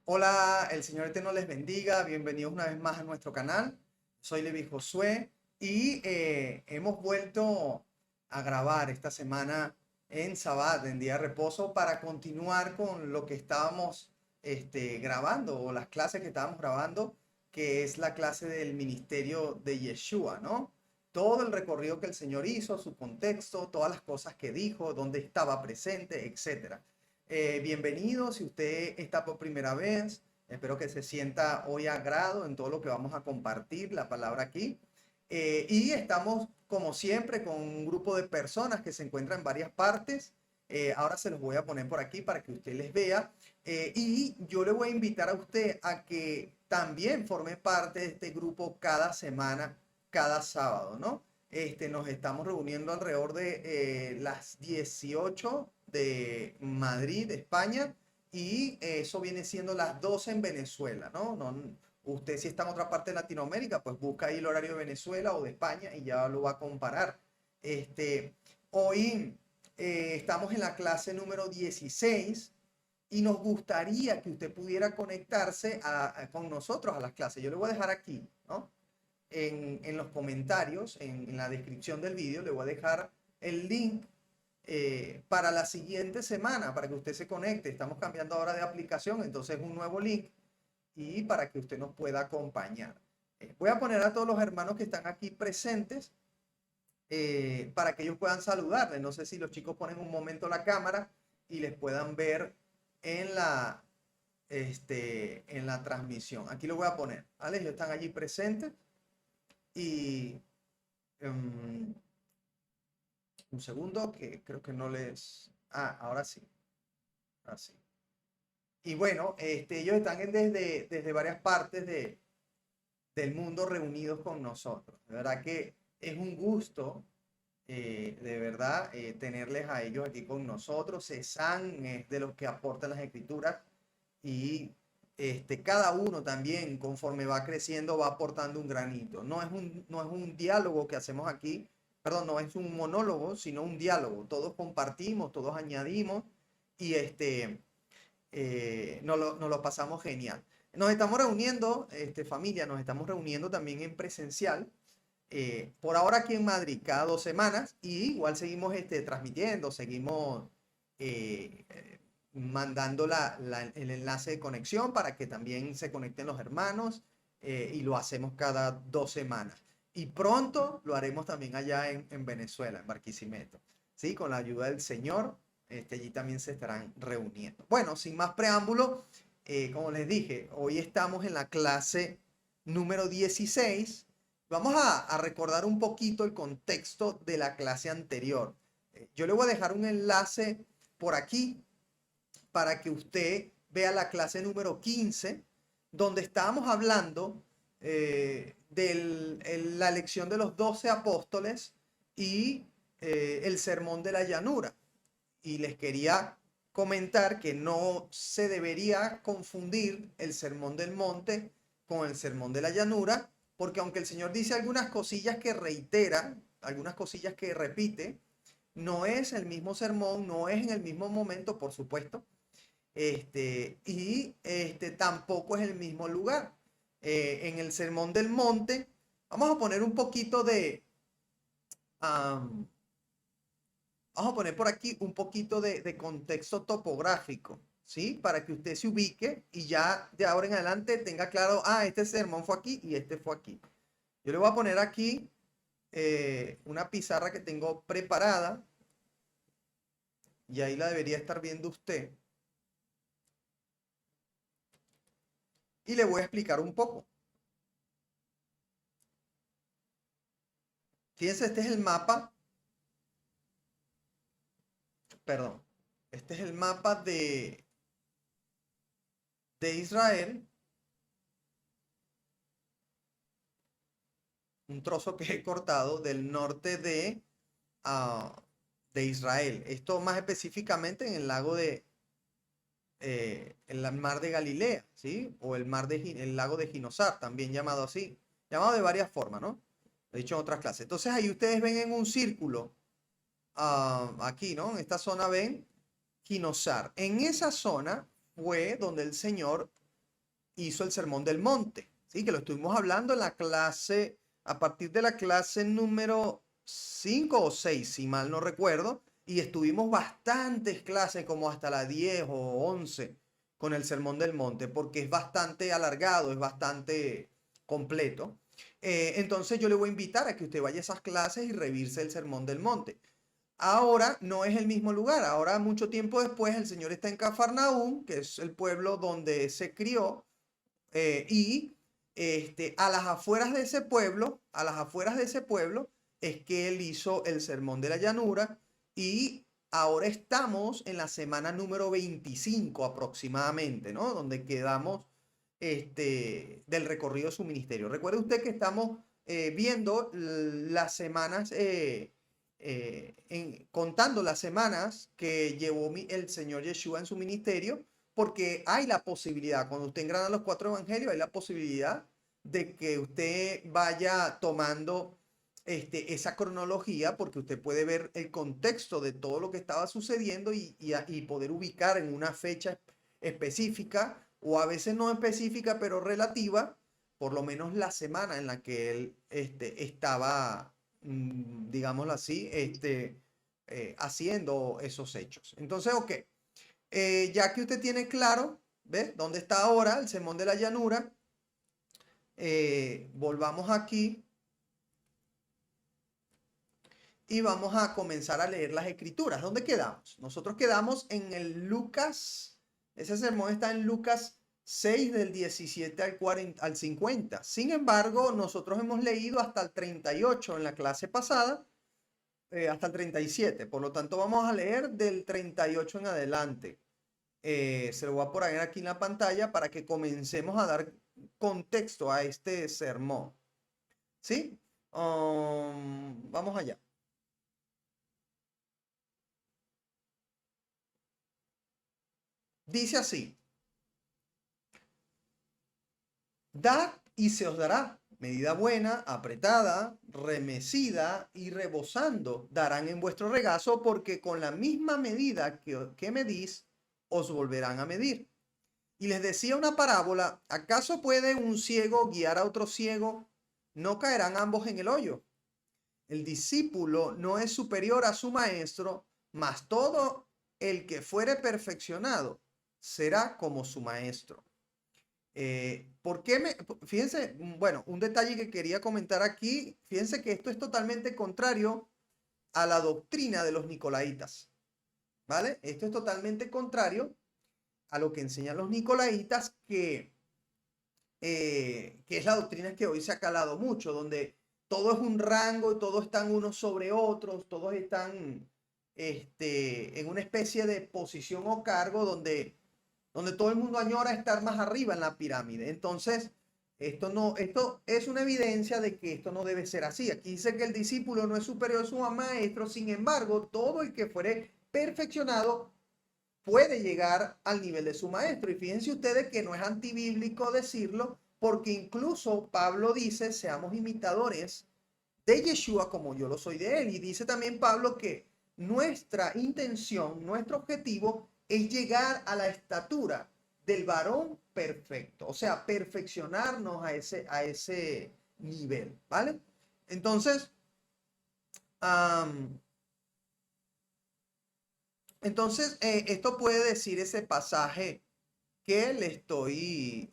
Hola, el Señor Eterno les bendiga. Bienvenidos una vez más a nuestro canal. Soy Levi Josué y hemos vuelto a grabar esta semana en Sabbat, en día de reposo, para continuar con lo que estábamos grabando o las clases que estábamos grabando, que es la clase del ministerio de Yeshua, ¿no? Todo el recorrido que el Señor hizo, su contexto, todas las cosas que dijo, dónde estaba presente, etcétera. Bienvenido, si usted está por primera vez, espero que se sienta hoy a grado en todo lo que vamos a compartir, la palabra aquí. Y estamos, como siempre, con un grupo de personas que se encuentran en varias partes. Ahora se los voy a poner por aquí para que usted les vea. Y yo le voy a invitar a usted a que también forme parte de este grupo cada semana, cada sábado, ¿no? Nos estamos reuniendo alrededor de las 18 de Madrid, España, y eso viene siendo las 12 en Venezuela, ¿no? Usted si está en otra parte de Latinoamérica, pues busca ahí el horario de Venezuela o de España y ya lo va a comparar. Hoy estamos en la clase número 16 y nos gustaría que usted pudiera conectarse con nosotros a las clases. Yo le voy a dejar aquí, ¿no? En los comentarios, en la descripción del vídeo, le voy a dejar el link para la siguiente semana, para que usted se conecte. Estamos cambiando ahora de aplicación, entonces un nuevo link y para que usted nos pueda acompañar. Voy a poner a todos los hermanos que están aquí presentes para que ellos puedan saludarles. No sé si los chicos ponen un momento la cámara y les puedan ver en en la transmisión. Aquí lo voy a poner, ¿vale? Ellos están allí presentes y um, un segundo que creo que no les... Ah, ahora sí, ahora sí. Y bueno, ellos están desde varias partes del mundo reunidos con nosotros. De verdad que es un gusto, de verdad, tenerles a ellos aquí con nosotros. Cezanne es de los que aportan las escrituras y cada uno también, conforme va creciendo, va aportando un granito. No es un diálogo que hacemos aquí, perdón, no es un monólogo, sino un diálogo. Todos compartimos, todos añadimos y nos lo pasamos genial. Nos estamos reuniendo, familia, nos estamos reuniendo también en presencial. Por ahora aquí en Madrid, cada 2 semanas, y igual seguimos transmitiendo, seguimos eh, mandando el enlace de conexión para que también se conecten los hermanos, y lo hacemos cada 2 semanas. Y pronto lo haremos también allá en Venezuela, en Barquisimeto, ¿sí? Con la ayuda del Señor, allí también se estarán reuniendo. Bueno, sin más preámbulo, como les dije, hoy estamos en la clase número 16. Vamos a recordar un poquito el contexto de la clase anterior. Yo le voy a dejar un enlace por aquí para que usted vea la clase número 15, donde estábamos hablando de la elección de los 12 apóstoles y el sermón de la llanura. Y les quería comentar que no se debería confundir el sermón del monte con el sermón de la llanura, porque aunque el Señor dice algunas cosillas que reitera, algunas cosillas que repite, no es el mismo sermón, no es en el mismo momento, por supuesto, y tampoco es el mismo lugar. En el Sermón del Monte, vamos a poner un poquito um, vamos a poner por aquí un poquito de contexto topográfico, ¿sí? Para que usted se ubique y ya de ahora en adelante tenga claro, ah, este sermón fue aquí y este fue aquí. Yo le voy a poner aquí una pizarra que tengo preparada y ahí la debería estar viendo usted. Y le voy a explicar un poco. Fíjense, este es el mapa, perdón, este es el mapa de Israel, un trozo que he cortado del norte de Israel. Esto más específicamente en el lago el mar de Galilea, ¿sí? O el lago de Ginosar, también llamado así, llamado de varias formas, ¿no? Lo he dicho en otras clases. Entonces ahí ustedes ven en un círculo, aquí, ¿no? En esta zona ven Ginosar. En esa zona fue donde el Señor hizo el Sermón del Monte, ¿sí? Que lo estuvimos hablando en la clase, a partir de la clase número 5 o 6, si mal no recuerdo, y estuvimos bastantes clases, como hasta la 10 o 11, con el Sermón del Monte, porque es bastante alargado, es bastante completo. Entonces yo le voy a invitar a que usted vaya a esas clases y revise el Sermón del Monte. Ahora no es el mismo lugar. Ahora, mucho tiempo después, el Señor está en Cafarnaúm, que es el pueblo donde se crió, y a las afueras de ese pueblo, a las afueras de ese pueblo, es que él hizo el Sermón de la Llanura, y ahora estamos en la semana número 25 aproximadamente, ¿no? Donde quedamos del recorrido de su ministerio. Recuerde usted que estamos viendo las semanas, contando las semanas que llevó el Señor Yeshua en su ministerio, porque hay la posibilidad, cuando usted engrana los 4 evangelios, hay la posibilidad de que usted vaya tomando esa cronología, porque usted puede ver el contexto de todo lo que estaba sucediendo y poder ubicar en una fecha específica, o a veces no específica, pero relativa, por lo menos la semana en la que él estaba, digámoslo así, haciendo esos hechos. Entonces, ok. Ya que usted tiene claro, ¿ves? ¿Dónde está ahora el Sermón de la Llanura? Volvamos aquí y vamos a comenzar a leer las escrituras. ¿Dónde quedamos? Nosotros quedamos en el Lucas, ese sermón está en Lucas 6 del 17 al 50. Sin embargo, nosotros hemos leído hasta el 38 en la clase pasada, hasta el 37. Por lo tanto, vamos a leer del 38 en adelante. Se lo voy a poner aquí en la pantalla para que comencemos a dar contexto a este sermón. ¿Sí? Vamos allá. Dice así: dad y se os dará. Medida buena, apretada, remecida y rebosando darán en vuestro regazo, porque con la misma medida que medís, os volverán a medir. Y les decía una parábola: ¿acaso puede un ciego guiar a otro ciego? ¿No caerán ambos en el hoyo? El discípulo no es superior a su maestro, mas todo el que fuere perfeccionado será como su maestro. ¿Por qué fíjense, bueno, un detalle que quería comentar aquí, fíjense que esto es totalmente contrario a la doctrina de los nicolaitas, ¿vale? Esto es totalmente contrario a lo que enseñan los nicolaitas, que es la doctrina que hoy se ha calado mucho, donde todo es un rango, todos están unos sobre otros, todos están en una especie de posición o cargo donde todo el mundo añora estar más arriba en la pirámide. Entonces, esto es una evidencia de que esto no debe ser así. Aquí dice que el discípulo no es superior a su maestro, sin embargo, todo el que fuere perfeccionado puede llegar al nivel de su maestro. Y fíjense ustedes que no es antibíblico decirlo, porque incluso Pablo dice: seamos imitadores de Yeshua como yo lo soy de él. Y dice también Pablo que nuestra intención, nuestro objetivo es llegar a la estatura del varón perfecto, o sea, perfeccionarnos a ese nivel, ¿vale? Entonces, um, esto puede decir ese pasaje que le estoy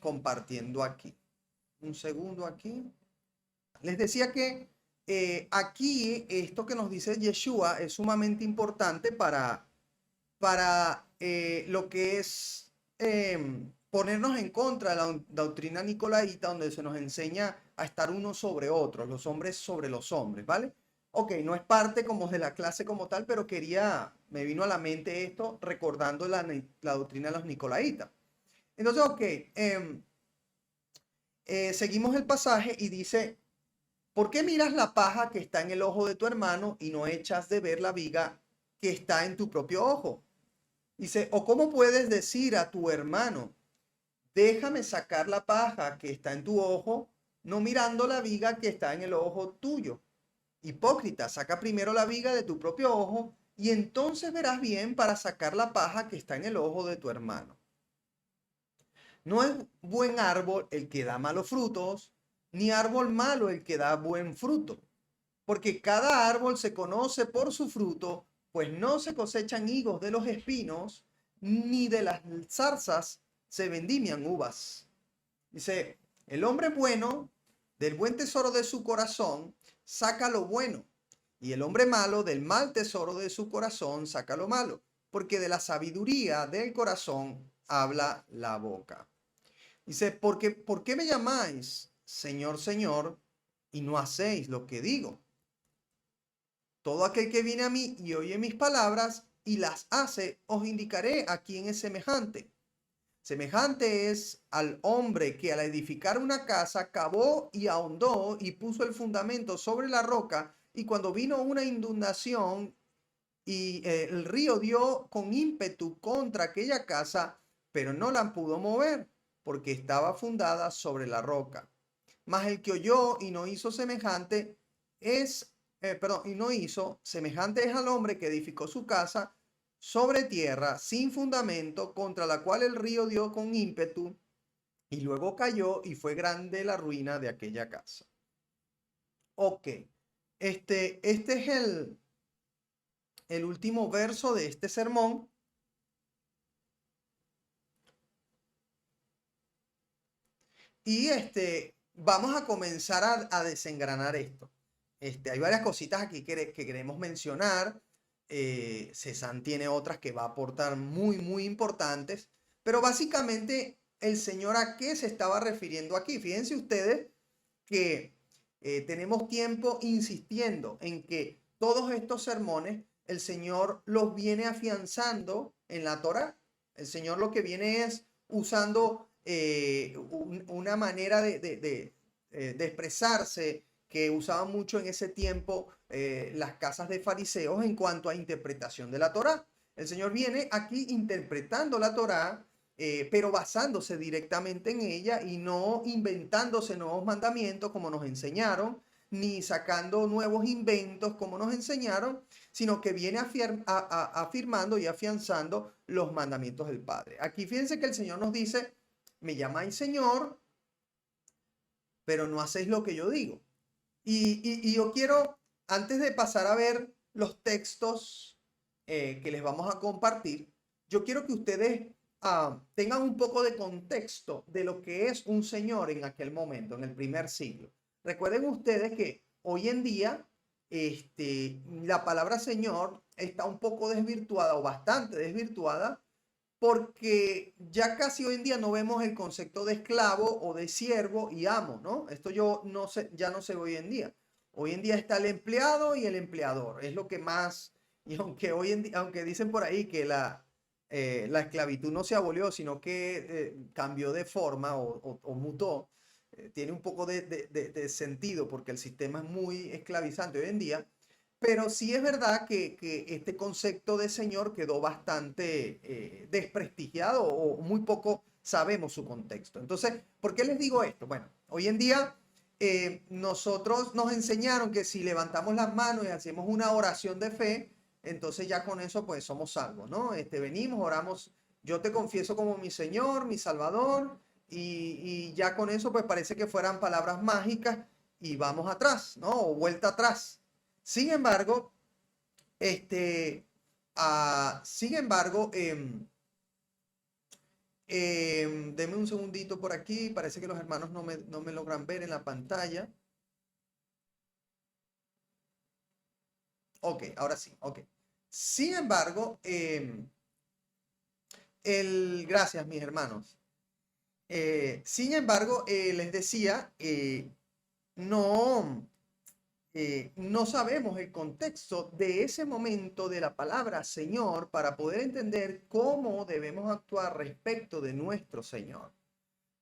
compartiendo aquí. Un segundo aquí. Les decía que aquí esto que nos dice Yeshua es sumamente importante para lo que es ponernos en contra de la doctrina nicolaíta, donde se nos enseña a estar unos sobre otros, los hombres sobre los hombres, ¿vale? Ok, no es parte como de la clase como tal, pero me vino a la mente esto recordando la doctrina de los nicolaitas. Entonces, ok, seguimos el pasaje y dice: ¿por qué miras la paja que está en el ojo de tu hermano y no echas de ver la viga que está en tu propio ojo? Dice: ¿o cómo puedes decir a tu hermano, déjame sacar la paja que está en tu ojo, no mirando la viga que está en el ojo tuyo? Hipócrita, saca primero la viga de tu propio ojo, y entonces verás bien para sacar la paja que está en el ojo de tu hermano. No es buen árbol el que da malos frutos, ni árbol malo el que da buen fruto, porque cada árbol se conoce por su fruto, pues no se cosechan higos de los espinos, ni de las zarzas se vendimian uvas. Dice, el hombre bueno, del buen tesoro de su corazón, saca lo bueno, y el hombre malo, del mal tesoro de su corazón, saca lo malo, porque de la sabiduría del corazón habla la boca. Dice, ¿por qué me llamáis Señor, Señor, y no hacéis lo que digo? Todo aquel que viene a mí y oye mis palabras y las hace, os indicaré a quién es semejante. Semejante es al hombre que al edificar una casa cavó y ahondó y puso el fundamento sobre la roca, y cuando vino una inundación y el río dio con ímpetu contra aquella casa, pero no la pudo mover, porque estaba fundada sobre la roca. Mas el que oyó y no hizo semejante y no hizo semejante es al hombre que edificó su casa sobre tierra sin fundamento, contra la cual el río dio con ímpetu y luego cayó, y fue grande la ruina de aquella casa. Ok, este es el último verso de este sermón. Y vamos a comenzar a desengranar esto. Hay varias cositas aquí que queremos mencionar. Cezanne tiene otras que va a aportar muy, muy importantes. Pero básicamente, el Señor, ¿a qué se estaba refiriendo aquí? Fíjense ustedes que tenemos tiempo insistiendo en que todos estos sermones el Señor los viene afianzando en la Torá. El Señor lo que viene es usando una manera de expresarse que usaban mucho en ese tiempo las casas de fariseos en cuanto a interpretación de la Torá. El Señor viene aquí interpretando la Torá, pero basándose directamente en ella y no inventándose nuevos mandamientos como nos enseñaron, ni sacando nuevos inventos como nos enseñaron, sino que viene afirmando y afianzando los mandamientos del Padre. Aquí fíjense que el Señor nos dice, me llamáis Señor, pero no hacéis lo que yo digo. Y yo quiero, antes de pasar a ver los textos que les vamos a compartir, yo quiero que ustedes tengan un poco de contexto de lo que es un señor en aquel momento, en el primer siglo. Recuerden ustedes que hoy en día la palabra señor está un poco desvirtuada o bastante desvirtuada, porque ya casi hoy en día no vemos el concepto de esclavo o de siervo y amo, ¿no? Esto yo no sé, ya no sé hoy en día. Hoy en día está el empleado y el empleador, es lo que más, y aunque hoy en día, aunque dicen por ahí que la esclavitud no se abolió, sino que cambió de forma o mutó, tiene un poco de sentido porque el sistema es muy esclavizante hoy en día. Pero sí es verdad que este concepto de señor quedó bastante desprestigiado, o muy poco sabemos su contexto. Entonces, ¿por qué les digo esto? Bueno, hoy en día nosotros nos enseñaron que si levantamos las manos y hacemos una oración de fe, entonces ya con eso pues somos salvos, ¿no? Venimos, oramos, yo te confieso como mi Señor, mi Salvador, y ya con eso pues parece que fueran palabras mágicas y vamos atrás, ¿no? O vuelta atrás. Sin embargo, sin embargo, deme un segundito por aquí. Parece que los hermanos no me logran ver en la pantalla. Ok, ahora sí, ok. Sin embargo, gracias, mis hermanos. Sin embargo, les decía, no. No sabemos el contexto de ese momento de la palabra Señor para poder entender cómo debemos actuar respecto de nuestro Señor.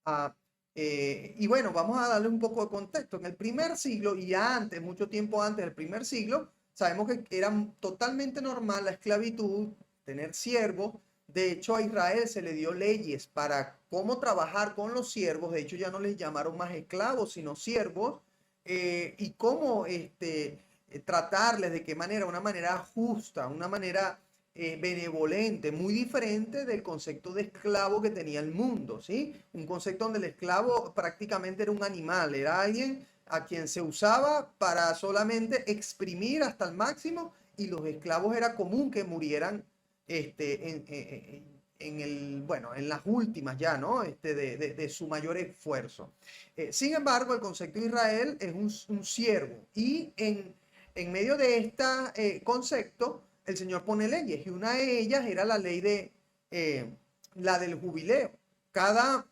Ah, y bueno, vamos a darle un poco de contexto. En el primer siglo y antes, mucho tiempo antes del primer siglo, sabemos que era totalmente normal la esclavitud, tener siervos. De hecho, a Israel se le dio leyes para cómo trabajar con los siervos. De hecho, ya no les llamaron más esclavos, sino siervos, y cómo tratarles de qué manera, una manera justa, una manera benevolente, muy diferente del concepto de esclavo que tenía el mundo, ¿sí? Un concepto donde el esclavo prácticamente era un animal, era alguien a quien se usaba para solamente exprimir hasta el máximo, y los esclavos era común que murieran en el, bueno, en las últimas ya, ¿no? De su mayor esfuerzo. Sin embargo, el concepto de Israel es un siervo, y en medio de este concepto, el Señor pone leyes, y una de ellas era la ley la del jubileo. Cada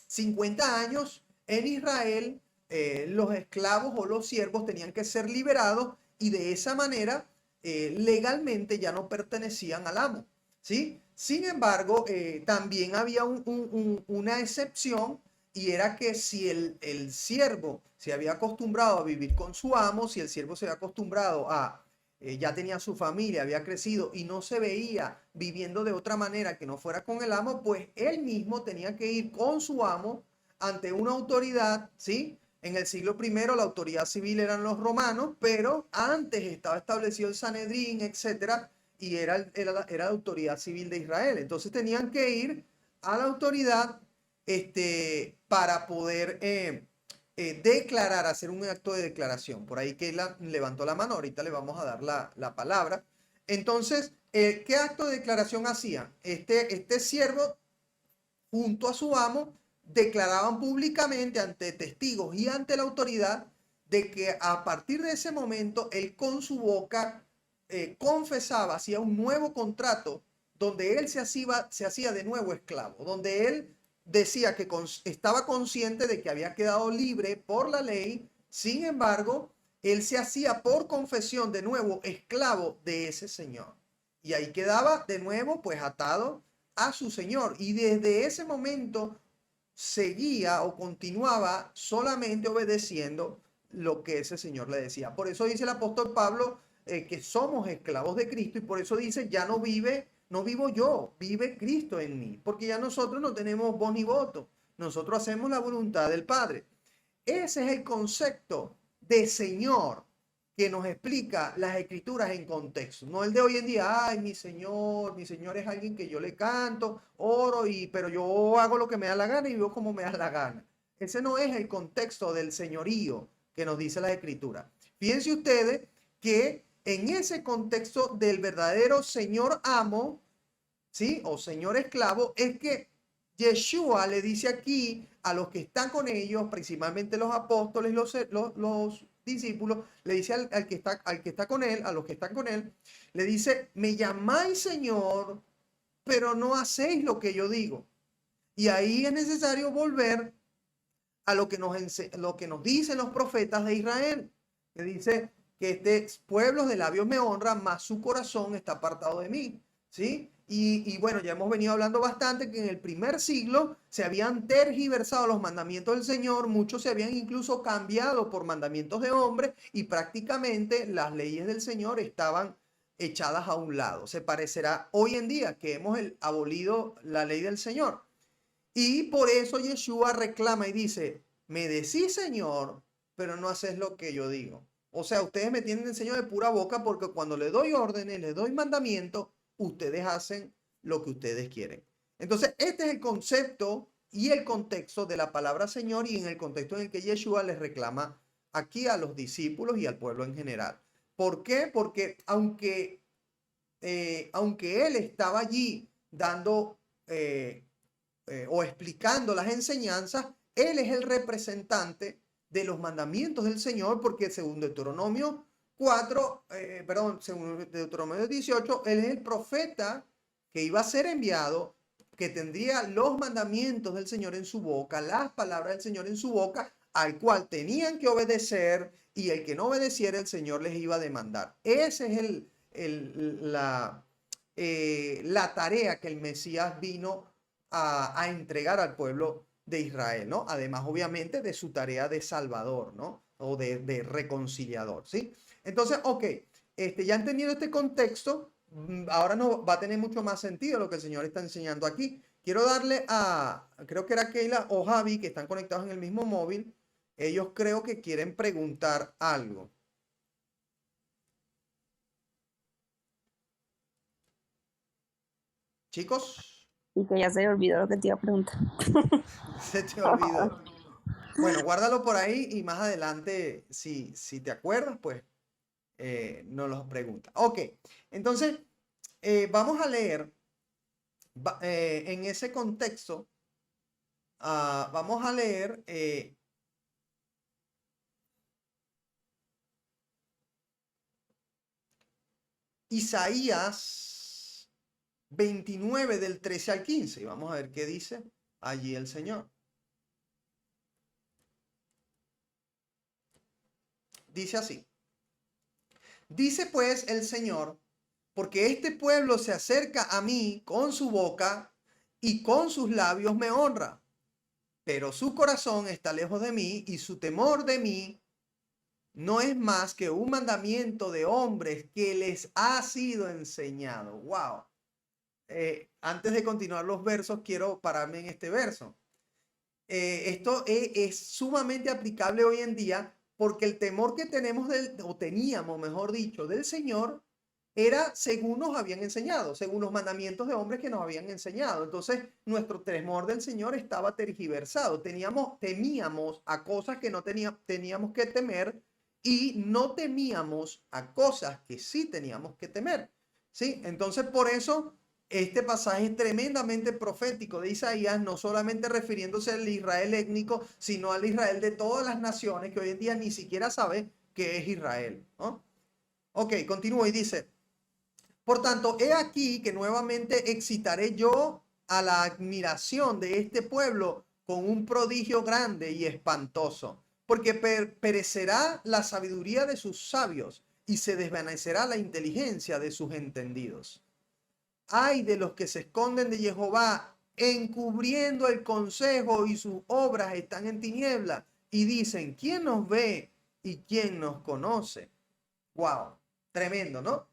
50 años en Israel, los esclavos o los siervos tenían que ser liberados, y de esa manera legalmente ya no pertenecían al amo, ¿sí? Sin embargo, también había una excepción, y era que si el siervo se había acostumbrado a vivir con su amo, si el siervo se había acostumbrado ya tenía su familia, había crecido y no se veía viviendo de otra manera que no fuera con el amo, pues él mismo tenía que ir con su amo ante una autoridad, ¿sí? En el siglo primero la autoridad civil eran los romanos, pero antes estaba establecido el Sanedrín, etcétera, y era la autoridad civil de Israel. Entonces tenían que ir a la autoridad para poder declarar, hacer un acto de declaración. Por ahí que levantó la mano, ahorita le vamos a dar la palabra. Entonces, ¿qué acto de declaración hacían? Este siervo, junto a su amo, declaraban públicamente ante testigos y ante la autoridad de que a partir de ese momento él con su boca confesaba, hacía un nuevo contrato donde él se hacía de nuevo esclavo, donde él decía que estaba consciente de que había quedado libre por la ley. Sin embargo, él se hacía por confesión de nuevo esclavo de ese señor, y ahí quedaba de nuevo pues atado a su señor, y desde ese momento seguía o continuaba solamente obedeciendo lo que ese señor le decía. Por eso dice el apóstol Pablo que somos esclavos de Cristo, y por eso dice, ya no vivo yo, vive Cristo en mí, porque ya nosotros no tenemos voz ni voto, nosotros hacemos la voluntad del Padre. Ese es el concepto de Señor que nos explica las escrituras en contexto, no el de hoy en día. Ay, mi Señor es alguien que yo le canto, oro, pero yo hago lo que me da la gana y vivo como me da la gana. Ese no es el contexto del señorío que nos dice la escritura. Fíjense ustedes que en ese contexto del verdadero Señor amo, ¿sí? O Señor esclavo, es que Yeshua le dice aquí a los que están con ellos, principalmente los apóstoles, los discípulos, le dice al que está con él, a los que están con él, le dice, me llamáis Señor, pero no hacéis lo que yo digo. Y ahí es necesario volver a lo que nos dicen los profetas de Israel, que dice que este pueblo de labios me honra, mas su corazón está apartado de mí, ¿sí? Y bueno, ya hemos venido hablando bastante que en el primer siglo se habían tergiversado los mandamientos del Señor, muchos se habían incluso cambiado por mandamientos de hombres, y prácticamente las leyes del Señor estaban echadas a un lado. Se parecerá hoy en día que hemos abolido la ley del Señor. Y por eso Yeshua reclama y dice, me decís Señor, pero no haces lo que yo digo. O sea, ustedes me tienen el Señor de pura boca, porque cuando les doy órdenes, les doy mandamientos, ustedes hacen lo que ustedes quieren. Entonces, este es el concepto y el contexto de la palabra Señor, y en el contexto en el que Yeshua les reclama aquí a los discípulos y al pueblo en general. ¿Por qué? Porque aunque él estaba allí dando o explicando las enseñanzas, él es el representante de los mandamientos del Señor, porque según Deuteronomio 4, según Deuteronomio 18, él es el profeta que iba a ser enviado, que tendría los mandamientos del Señor en su boca, las palabras del Señor en su boca, al cual tenían que obedecer, y el que no obedeciera, el Señor les iba a demandar. Esa es la tarea que el Mesías vino a entregar al pueblo de Israel, ¿no? Además, obviamente, de su tarea de salvador, ¿no? O de reconciliador, ¿sí? Entonces, ok, ya entendiendo este contexto, ahora no va a tener mucho más sentido lo que el Señor está enseñando aquí. Quiero darle creo que era Keila o Javi, que están conectados en el mismo móvil. Ellos creo que quieren preguntar algo. Chicos, Y que ya se me olvidó lo que te iba a preguntar. se te olvidó. Bueno, guárdalo por ahí y más adelante, si te acuerdas, pues nos los pregunta. Ok, entonces vamos a leer en ese contexto, vamos a leer Isaías 29 del 13 al 15 y vamos a ver qué dice allí el Señor. Dice así. Dice pues el Señor, porque este pueblo se acerca a mí con su boca y con sus labios me honra, pero su corazón está lejos de mí y su temor de mí no es más que un mandamiento de hombres que les ha sido enseñado. Wow. Antes de continuar los versos, quiero pararme en este verso. Esto es sumamente aplicable hoy en día porque el temor que tenemos o teníamos, mejor dicho, del Señor era según nos habían enseñado, según los mandamientos de hombres que nos habían enseñado. Entonces, nuestro temor del Señor estaba tergiversado. Temíamos a cosas que no teníamos que temer y no temíamos a cosas que sí teníamos que temer. ¿Sí? Entonces, por eso este pasaje es tremendamente profético de Isaías, no solamente refiriéndose al Israel étnico, sino al Israel de todas las naciones que hoy en día ni siquiera sabe qué es Israel, ¿no? Ok, continúa y dice, por tanto, he aquí que nuevamente excitaré yo a la admiración de este pueblo con un prodigio grande y espantoso, porque perecerá la sabiduría de sus sabios y se desvanecerá la inteligencia de sus entendidos. Ay de los que se esconden de Jehová, encubriendo el consejo y sus obras están en tinieblas y dicen, ¿quién nos ve y quién nos conoce? Wow, tremendo, ¿no?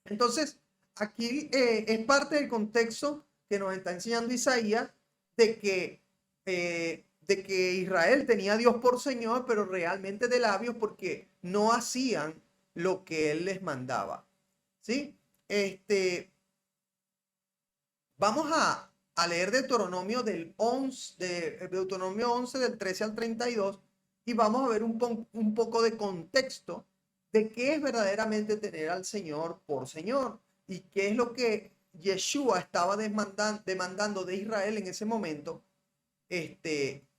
Entonces, aquí es parte del contexto que nos está enseñando Isaías de que Israel tenía a Dios por Señor, pero realmente de labios porque no hacían lo que Él les mandaba. ¿Sí? Vamos a leer Deuteronomio, Deuteronomio 11 del 13 al 32 y vamos a ver un poco de contexto de qué es verdaderamente tener al Señor por Señor y qué es lo que Yeshua estaba demandando de Israel en ese momento,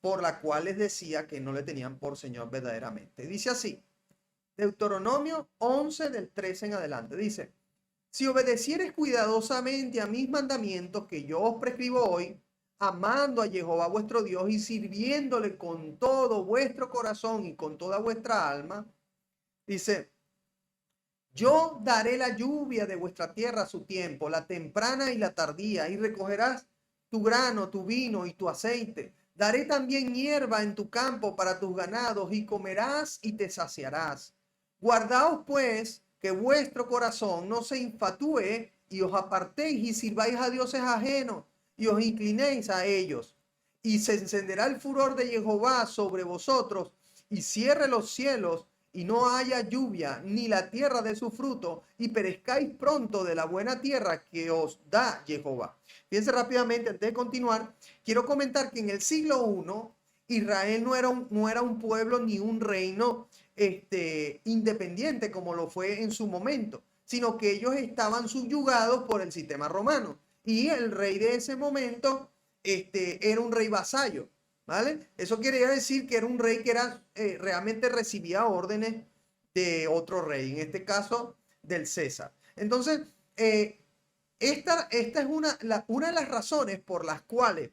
por la cual les decía que no le tenían por Señor verdaderamente. Dice así, Deuteronomio 11 del 13 en adelante, dice, si obedecieres cuidadosamente a mis mandamientos que yo os prescribo hoy, amando a Jehová vuestro Dios y sirviéndole con todo vuestro corazón y con toda vuestra alma, dice, yo daré la lluvia de vuestra tierra a su tiempo, la temprana y la tardía, y recogerás tu grano, tu vino y tu aceite. Daré también hierba en tu campo para tus ganados, y comerás y te saciarás. Guardaos pues que vuestro corazón no se infatúe y os apartéis y sirváis a dioses ajenos y os inclinéis a ellos. Y se encenderá el furor de Jehová sobre vosotros y cierre los cielos y no haya lluvia, ni la tierra de su fruto, y perezcáis pronto de la buena tierra que os da Jehová. Fíjense rápidamente, antes de continuar, quiero comentar que en el siglo I, Israel no era un pueblo ni un reino independiente como lo fue en su momento, sino que ellos estaban subyugados por el sistema romano. Y el rey de ese momento era un rey vasallo. ¿Vale? Eso quería decir que era un rey que realmente recibía órdenes de otro rey, en este caso del César. Entonces, esta es una de las razones por las cuales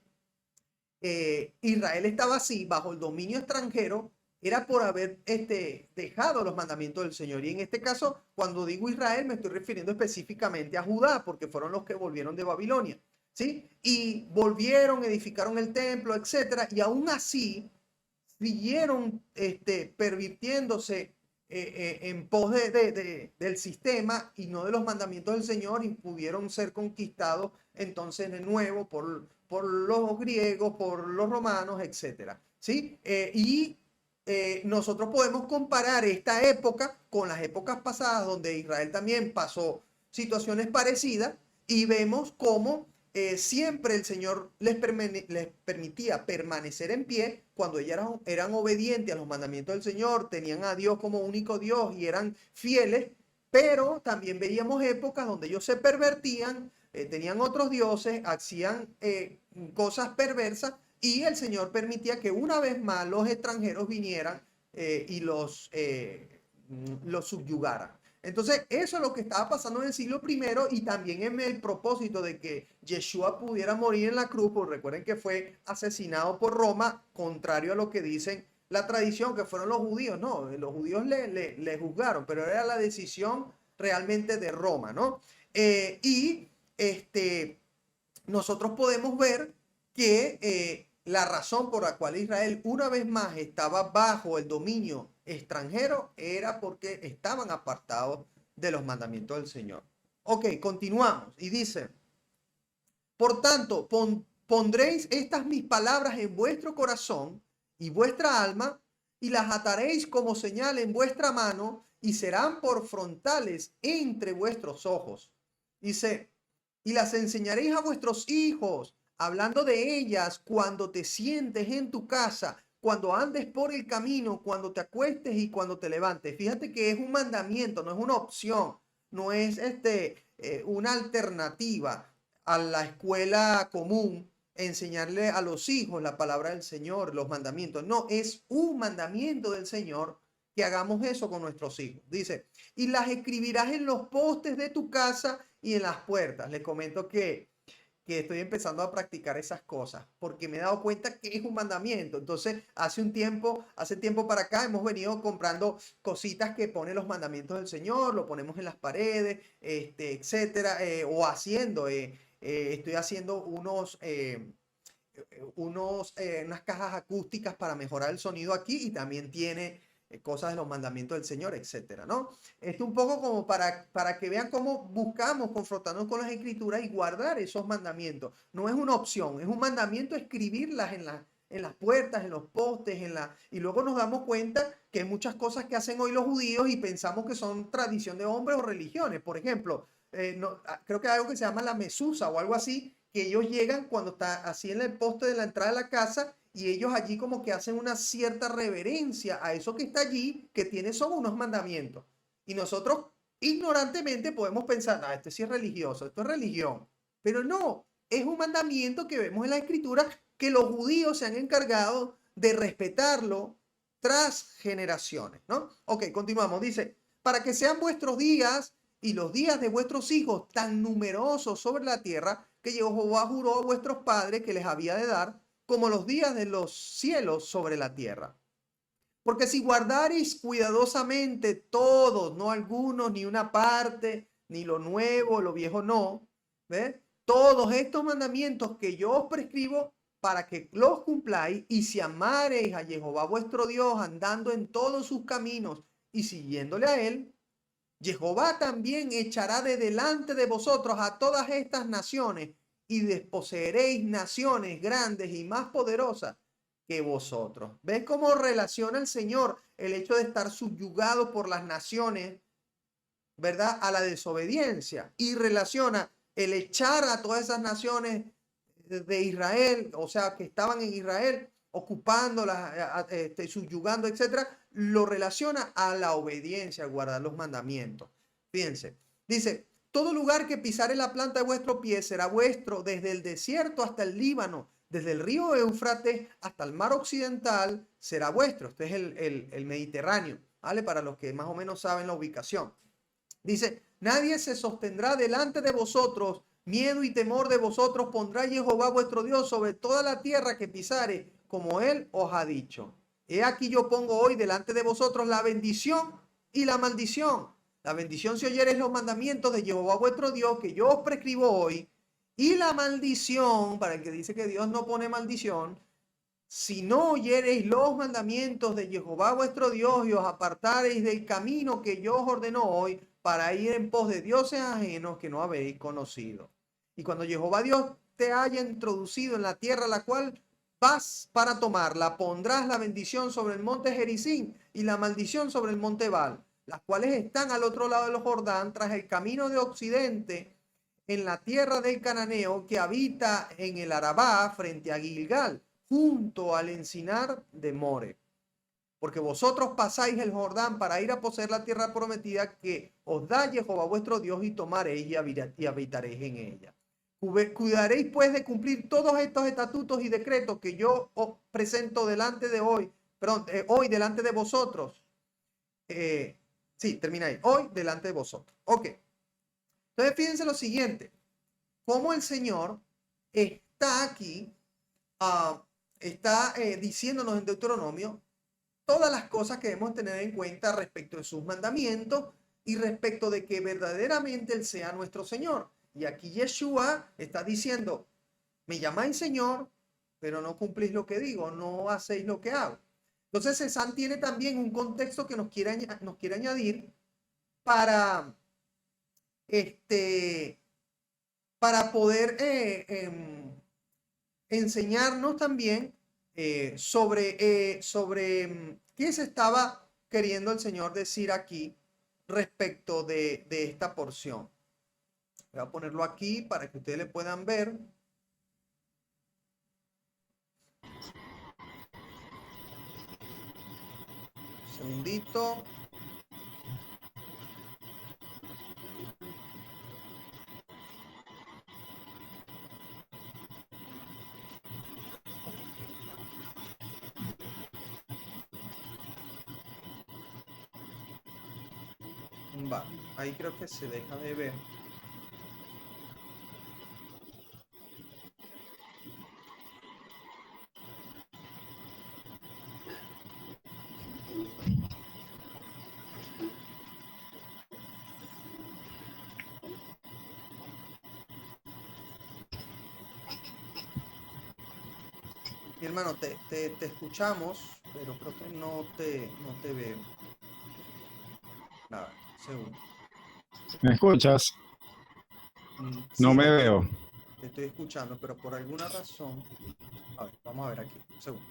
Israel estaba así, bajo el dominio extranjero, era por haber dejado los mandamientos del Señor. Y en este caso, cuando digo Israel, me estoy refiriendo específicamente a Judá, porque fueron los que volvieron de Babilonia. ¿Sí? Y volvieron, edificaron el templo, etcétera, y aún así siguieron pervirtiéndose en pos del sistema y no de los mandamientos del Señor y pudieron ser conquistados entonces de nuevo por los griegos, por los romanos, etcétera. ¿Sí? Nosotros podemos comparar esta época con las épocas pasadas donde Israel también pasó situaciones parecidas Y vemos cómo siempre el Señor les permitía permanecer en pie cuando ellos eran obedientes a los mandamientos del Señor, tenían a Dios como único Dios y eran fieles, pero también veíamos épocas donde ellos se pervertían, tenían otros dioses, hacían cosas perversas y el Señor permitía que una vez más los extranjeros vinieran y los subyugaran. Entonces, eso es lo que estaba pasando en el siglo primero y también en el propósito de que Yeshua pudiera morir en la cruz, porque recuerden que fue asesinado por Roma, contrario a lo que dicen la tradición, que fueron los judíos. No, los judíos le juzgaron, pero era la decisión realmente de Roma, ¿no? Y nosotros podemos ver que la razón por la cual Israel una vez más estaba bajo el dominio extranjero era porque estaban apartados de los mandamientos del Señor. Ok, continuamos y dice, por tanto, pondréis estas mis palabras en vuestro corazón y vuestra alma y las ataréis como señal en vuestra mano y serán por frontales entre vuestros ojos. Dice, y las enseñaréis a vuestros hijos, hablando de ellas cuando te sientes en tu casa, cuando andes por el camino, cuando te acuestes y cuando te levantes. Fíjate que es un mandamiento, no es una opción, no es una alternativa a la escuela común, enseñarle a los hijos la palabra del Señor, los mandamientos. No, es un mandamiento del Señor que hagamos eso con nuestros hijos. Dice, y las escribirás en los postes de tu casa y en las puertas. Les comento que estoy empezando a practicar esas cosas porque me he dado cuenta que es un mandamiento. Entonces, hace tiempo para acá hemos venido comprando cositas que ponen los mandamientos del Señor, lo ponemos en las paredes, etcétera, o estoy haciendo unas cajas acústicas para mejorar el sonido aquí y también tiene cosas de los mandamientos del Señor, etcétera, ¿no? Esto un poco como para que vean cómo buscamos confrontarnos con las escrituras y guardar esos mandamientos. No es una opción, es un mandamiento escribirlas en las puertas, en los postes, y luego nos damos cuenta que hay muchas cosas que hacen hoy los judíos y pensamos que son tradición de hombres o religiones. Por ejemplo, creo que hay algo que se llama la mesusa o algo así, que ellos llegan cuando está así en el poste de la entrada de la casa y ellos allí como que hacen una cierta reverencia a eso que está allí, que tiene son unos mandamientos. Y nosotros ignorantemente podemos pensar, ah, esto sí es religioso, esto es religión. Pero no, es un mandamiento que vemos en la escritura que los judíos se han encargado de respetarlo tras generaciones, ¿no? Ok, continuamos. Dice, para que sean vuestros días y los días de vuestros hijos tan numerosos sobre la tierra que Jehová juró a vuestros padres que les había de dar, como los días de los cielos sobre la tierra. Porque si guardareis cuidadosamente todos, no algunos, ni una parte, ni lo nuevo, lo viejo no, ¿ves? Todos estos mandamientos que yo os prescribo para que los cumpláis, y si amareis a Jehová vuestro Dios andando en todos sus caminos y siguiéndole a él, Jehová también echará de delante de vosotros a todas estas naciones y desposeeréis naciones grandes y más poderosas que vosotros. ¿Ves cómo relaciona el Señor el hecho de estar subyugado por las naciones, verdad, a la desobediencia? Y relaciona el echar a todas esas naciones de Israel, o sea, que estaban en Israel, ocupándolas, subyugando, etcétera, lo relaciona a la obediencia, a guardar los mandamientos. Fíjense, dice, todo lugar que pisare la planta de vuestro pie será vuestro, desde el desierto hasta el Líbano, desde el río Éufrates hasta el mar occidental, será vuestro. Este es el Mediterráneo, ¿vale? Para los que más o menos saben la ubicación. Dice, nadie se sostendrá delante de vosotros, miedo y temor de vosotros pondrá Jehová vuestro Dios sobre toda la tierra que pisare, como él os ha dicho. He aquí yo pongo hoy delante de vosotros la bendición y la maldición. La bendición si oyereis los mandamientos de Jehová vuestro Dios que yo os prescribo hoy, y la maldición, para el que dice que Dios no pone maldición, si no oyereis los mandamientos de Jehová vuestro Dios y os apartareis del camino que yo os ordeno hoy para ir en pos de dioses ajenos que no habéis conocido. Y cuando Jehová Dios te haya introducido en la tierra la cual vas para tomarla, pondrás la bendición sobre el monte Gerizim y la maldición sobre el monte Ebal, las cuales están al otro lado del Jordán tras el camino de occidente en la tierra del cananeo que habita en el Arabá frente a Gilgal, junto al encinar de More. Porque vosotros pasáis el Jordán para ir a poseer la tierra prometida que os da Jehová vuestro Dios, y tomaréis y habitaréis en ella. Cuidaréis pues de cumplir todos estos estatutos y decretos que yo os presento delante de hoy, perdón, hoy delante de vosotros. Sí, termina ahí. Hoy delante de vosotros. Ok. Entonces fíjense lo siguiente. Cómo el Señor está aquí, está diciéndonos en Deuteronomio todas las cosas que debemos tener en cuenta respecto de sus mandamientos y respecto de que verdaderamente Él sea nuestro Señor. Y aquí Yeshua está diciendo, me llamáis Señor, pero no cumplís lo que digo, no hacéis lo que hago. Entonces Cezanne tiene también un contexto que nos quiere añadir para, para poder enseñarnos también sobre qué se estaba queriendo el Señor decir aquí respecto de esta porción. Voy a ponerlo aquí para que ustedes le puedan ver. Un segundito. Va, ahí creo que se deja de ver. Mi hermano, te escuchamos, pero creo que no te veo. Nada, segundo. ¿Me escuchas? No Sí, me veo. te estoy escuchando, pero por alguna razón. A ver, vamos a ver aquí. Un segundo.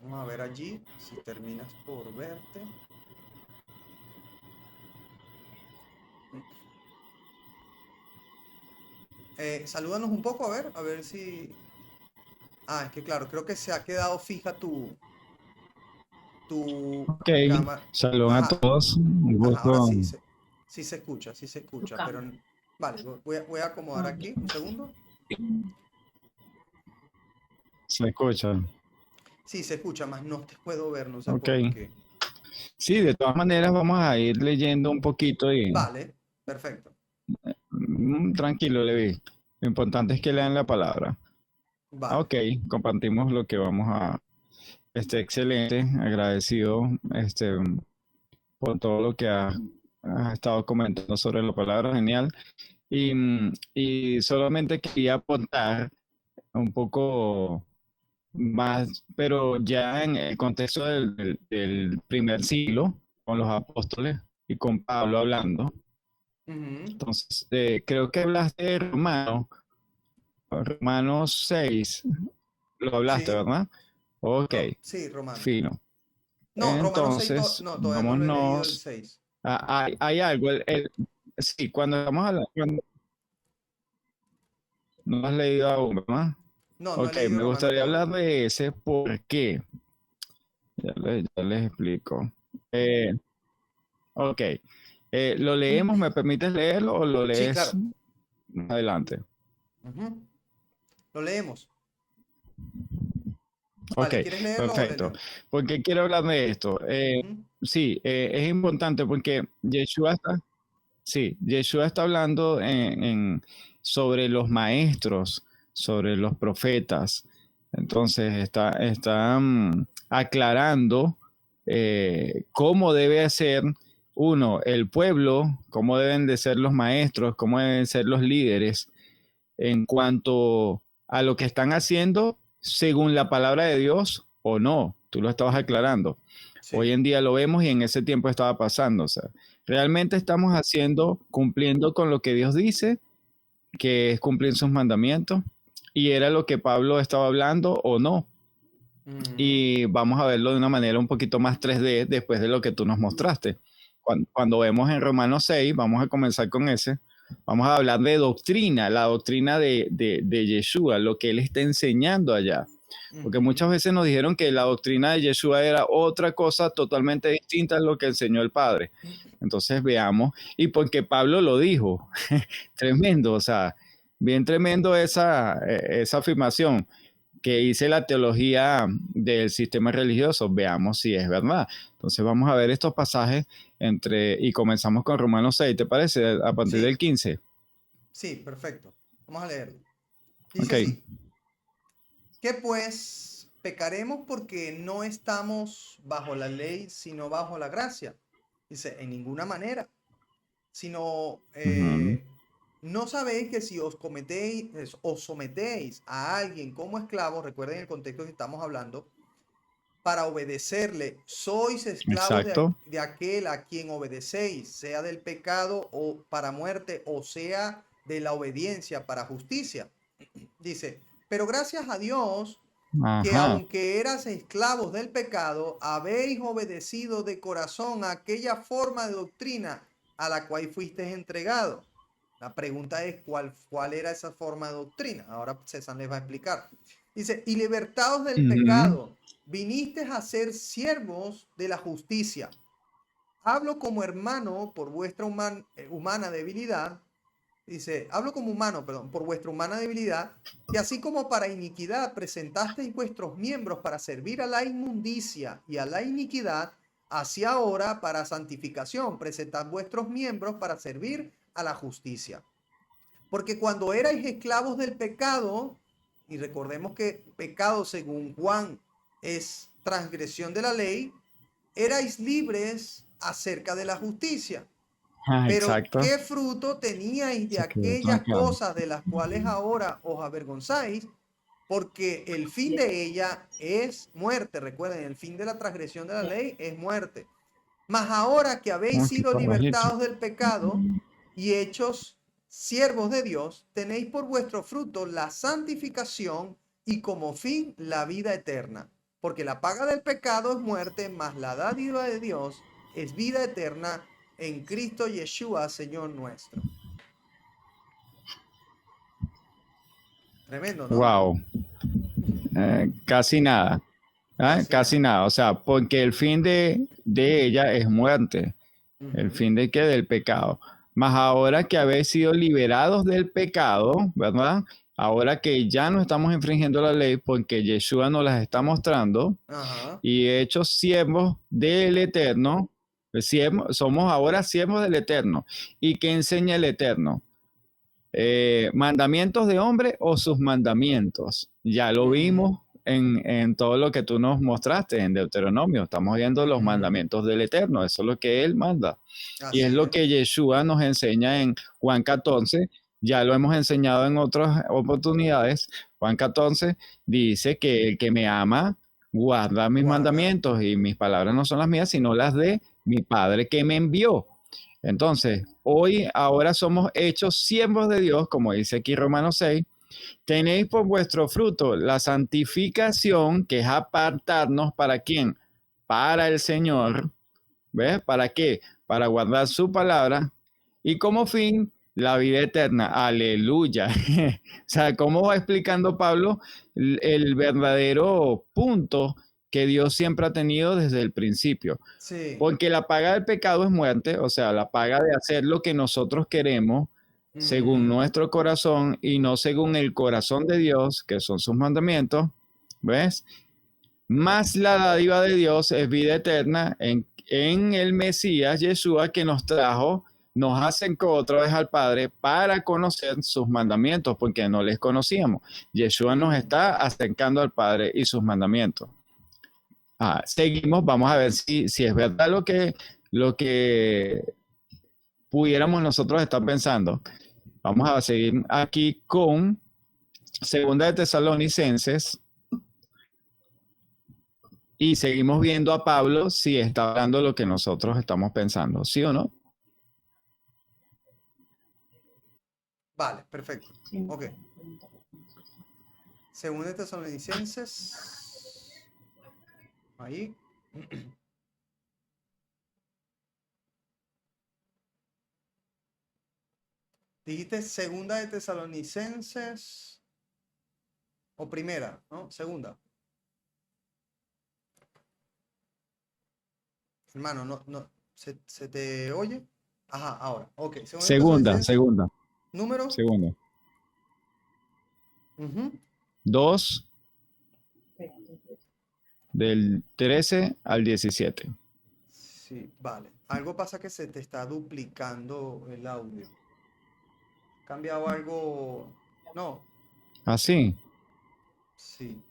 Vamos a ver allí si terminas por verte. Salúdanos un poco, a ver si. Ah, es que claro, creo que se ha quedado fija tu Ok, cámara. saludos a Ajá, todos. Un ajá, ahora gusto. sí se escucha, pero vale, voy a acomodar aquí, un segundo. Se escucha. Sí, se escucha, más no te puedo ver, no sé Ok. por qué. Sí, de todas maneras vamos a ir leyendo un poquito y Vale, perfecto. tranquilo, Levi. Lo importante es que lean la palabra. Vale. Ok, compartimos lo que vamos a. Excelente, agradecido por todo lo que has estado comentando sobre la palabra, genial. Y solamente quería aportar un poco más, pero ya en el contexto del primer siglo, con los apóstoles y con Pablo hablando. Ujú. Entonces, creo que hablaste de Romanos 6, lo hablaste, Sí, ¿verdad? Ok, sí, Romano. fino. No, Romano 6, Entonces, no, todavía no lo he leído el vámonos. 6. Hay algo, sí, cuando estamos hablando, no has leído aún, ¿verdad? No, no he Ok, leído me Romano gustaría todavía. hablar de ese por qué. Ya les explico. Eh, ok, ¿lo leemos? ¿Me permites leerlo o lo Sí, lees claro. más adelante? Ujú. Lo leemos. Ok, Vale, ¿quieres leerlo o le perfecto. leo? ¿Por qué quiero hablar de esto? Ujú. Sí, es importante porque Yeshua está hablando sobre los maestros, sobre los profetas. Entonces está aclarando cómo debe ser uno, el pueblo, cómo deben de ser los maestros, cómo deben ser los líderes en cuanto a lo que están haciendo según la palabra de Dios o no. Tú lo estabas aclarando. Hoy Sí. en día lo vemos y en ese tiempo estaba pasando. O sea, realmente estamos cumpliendo con lo que Dios dice, que es cumplir sus mandamientos, y era lo que Pablo estaba hablando o no. Ujú. Y vamos a verlo de una manera un poquito más 3D después de lo que tú nos mostraste. cuando vemos en Romanos 6, vamos a comenzar con ese, vamos a hablar de doctrina, la doctrina de Yeshua, lo que él está enseñando allá. Porque muchas veces nos dijeron que la doctrina de Yeshua era otra cosa totalmente distinta a lo que enseñó el Padre. Entonces veamos, y porque Pablo lo dijo, tremendo, o sea, bien tremendo esa afirmación que hice la teología del sistema religioso, veamos si es verdad. Entonces vamos a ver estos pasajes y comenzamos con Romanos 6, ¿te parece? A partir del 15. Sí, perfecto. Vamos a leerlo. Dice Okay. así: ¿Qué pues pecaremos porque no estamos bajo la ley, sino bajo la gracia? Dice, en ninguna manera, sino ¿no sabéis que si os sometéis a alguien como esclavo, recuerden el contexto que estamos hablando, para obedecerle, sois esclavos de aquel a quien obedecéis, sea del pecado o para muerte, o sea de la obediencia para justicia? Dice, pero gracias a Dios que aunque eras esclavos del pecado, habéis obedecido de corazón a aquella forma de doctrina a la cual fuisteis entregado. La pregunta es, ¿cuál era esa forma de doctrina? Ahora César les va a explicar. Dice, y libertados del pecado, vinisteis a ser siervos de la justicia. Hablo como hermano por vuestra humana debilidad. Dice, hablo como humano, perdón, por vuestra humana debilidad, que así como para iniquidad presentasteis vuestros miembros para servir a la inmundicia y a la iniquidad, así ahora para santificación presentad vuestros miembros para servir a la justicia. Porque cuando erais esclavos del pecado, y recordemos que pecado según Juan es transgresión de la ley, erais libres acerca de la justicia. Pero exacto. ¿qué fruto teníais de aquellas cosas de las cuales ahora os avergonzáis? Porque el fin de ella es muerte. Recuerden, el fin de la transgresión de la ley es muerte. Mas ahora que habéis sido libertados del pecado y hechos siervos de Dios, tenéis por vuestro fruto la santificación y como fin la vida eterna. Porque la paga del pecado es muerte, mas la dádiva de Dios es vida eterna en Cristo Yeshua, Señor nuestro. Tremendo, ¿no? Wow. Casi nada. Casi nada. O sea, porque el fin de ella es muerte. El fin de qué? Del pecado. Mas ahora que habéis sido liberados del pecado, ¿verdad? Ahora que ya no estamos infringiendo la ley porque Yeshua nos las está mostrando y hechos siervos del Eterno, somos ahora siervos del Eterno. ¿Y qué enseña el Eterno? ¿Mandamientos de hombre o sus mandamientos? Ya lo vimos en todo lo que tú nos mostraste en Deuteronomio. Estamos viendo los mandamientos del Eterno. Eso es lo que Él manda. Y es lo que Yeshua nos enseña en Juan 14. Ya lo hemos enseñado en otras oportunidades. Juan 14 dice que el que me ama guarda mis mandamientos, y mis palabras no son las mías, sino las de mi Padre que me envió. Entonces, ahora somos hechos siervos de Dios, como dice aquí Romanos 6. Tenéis por vuestro fruto la santificación, que es apartarnos ¿para quién? Para el Señor. ¿Ves? ¿Para qué? Para guardar su palabra. Y como fin, la vida eterna. Aleluya. O sea, ¿cómo va explicando Pablo el verdadero punto que Dios siempre ha tenido desde el principio? Sí. Porque la paga del pecado es muerte, o sea, la paga de hacer lo que nosotros queremos según nuestro corazón y no según el corazón de Dios, que son sus mandamientos, ¿ves? Más la dádiva de Dios es vida eterna en el Mesías, Yeshua, que nos trajo, nos acercó otra vez al Padre para conocer sus mandamientos, porque no les conocíamos. Yeshua nos está acercando al Padre y sus mandamientos. Seguimos, vamos a ver si es verdad lo que pudiéramos nosotros estar pensando. Vamos a seguir aquí con Segunda de Tesalonicenses y seguimos viendo a Pablo si está hablando lo que nosotros estamos pensando, ¿sí o no? Vale, perfecto. Ok. Segunda de Tesalonicenses. Ahí. Dijiste segunda de Tesalonicenses o primera, ¿no? Segunda. Hermano, no, ¿se te oye? Ajá, ahora. Ok, segunda de Segunda, Tesalonicenses, segunda, número. segunda. Ujú. 2 del 13 al 17. Sí, vale. Algo pasa que se te está duplicando el audio. ¿Cambiado algo? No, Así, sí,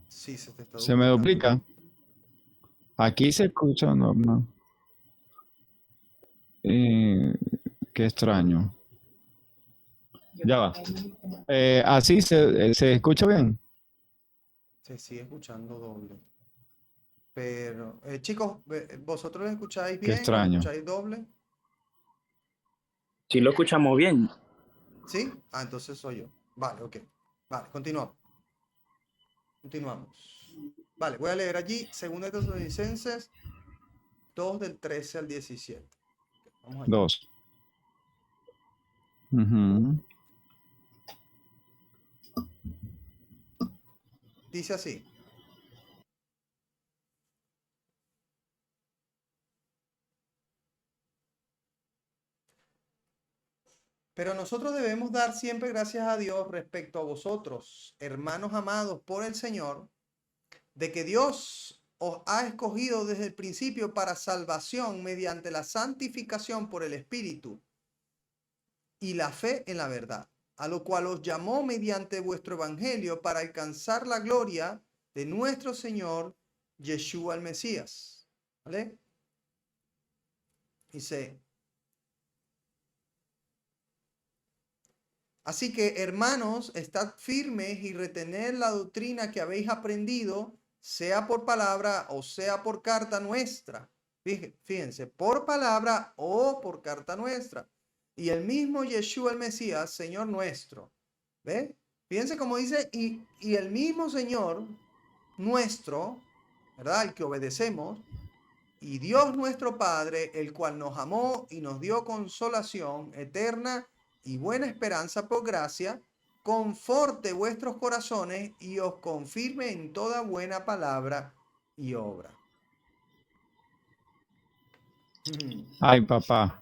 sí, se te está se me duplicando el duplica. audio. Aquí se escucha normal. Eh, qué extraño. Ya va. Así se escucha bien. Se sigue escuchando doble. Pero, chicos, ¿vosotros lo escucháis Qué bien? ¿Lo extraño. escucháis doble? Sí lo escuchamos bien. ¿Sí? Ah, entonces soy yo. Vale, ok. Vale, continuamos. Continuamos. Vale, voy a leer allí, 2 de Tesalonicenses 2 del 13 al 17. Vamos allá. 2. Ujú. Dice así. Pero nosotros debemos dar siempre gracias a Dios respecto a vosotros, hermanos amados por el Señor, de que Dios os ha escogido desde el principio para salvación mediante la santificación por el Espíritu y la fe en la verdad, a lo cual os llamó mediante vuestro evangelio para alcanzar la gloria de nuestro Señor Yeshua el Mesías. ¿Vale? Dice, así que, hermanos, estad firmes y retened la doctrina que habéis aprendido, sea por palabra o sea por carta nuestra. Fíjense, por palabra o por carta nuestra. Y el mismo Yeshua el Mesías, Señor nuestro. ¿Ve? Fíjense cómo dice, y el mismo Señor nuestro, ¿verdad? El que obedecemos, y Dios nuestro Padre, el cual nos amó y nos dio consolación eterna y buena esperanza por gracia, conforte vuestros corazones y os confirme en toda buena palabra y obra. Ay, papá.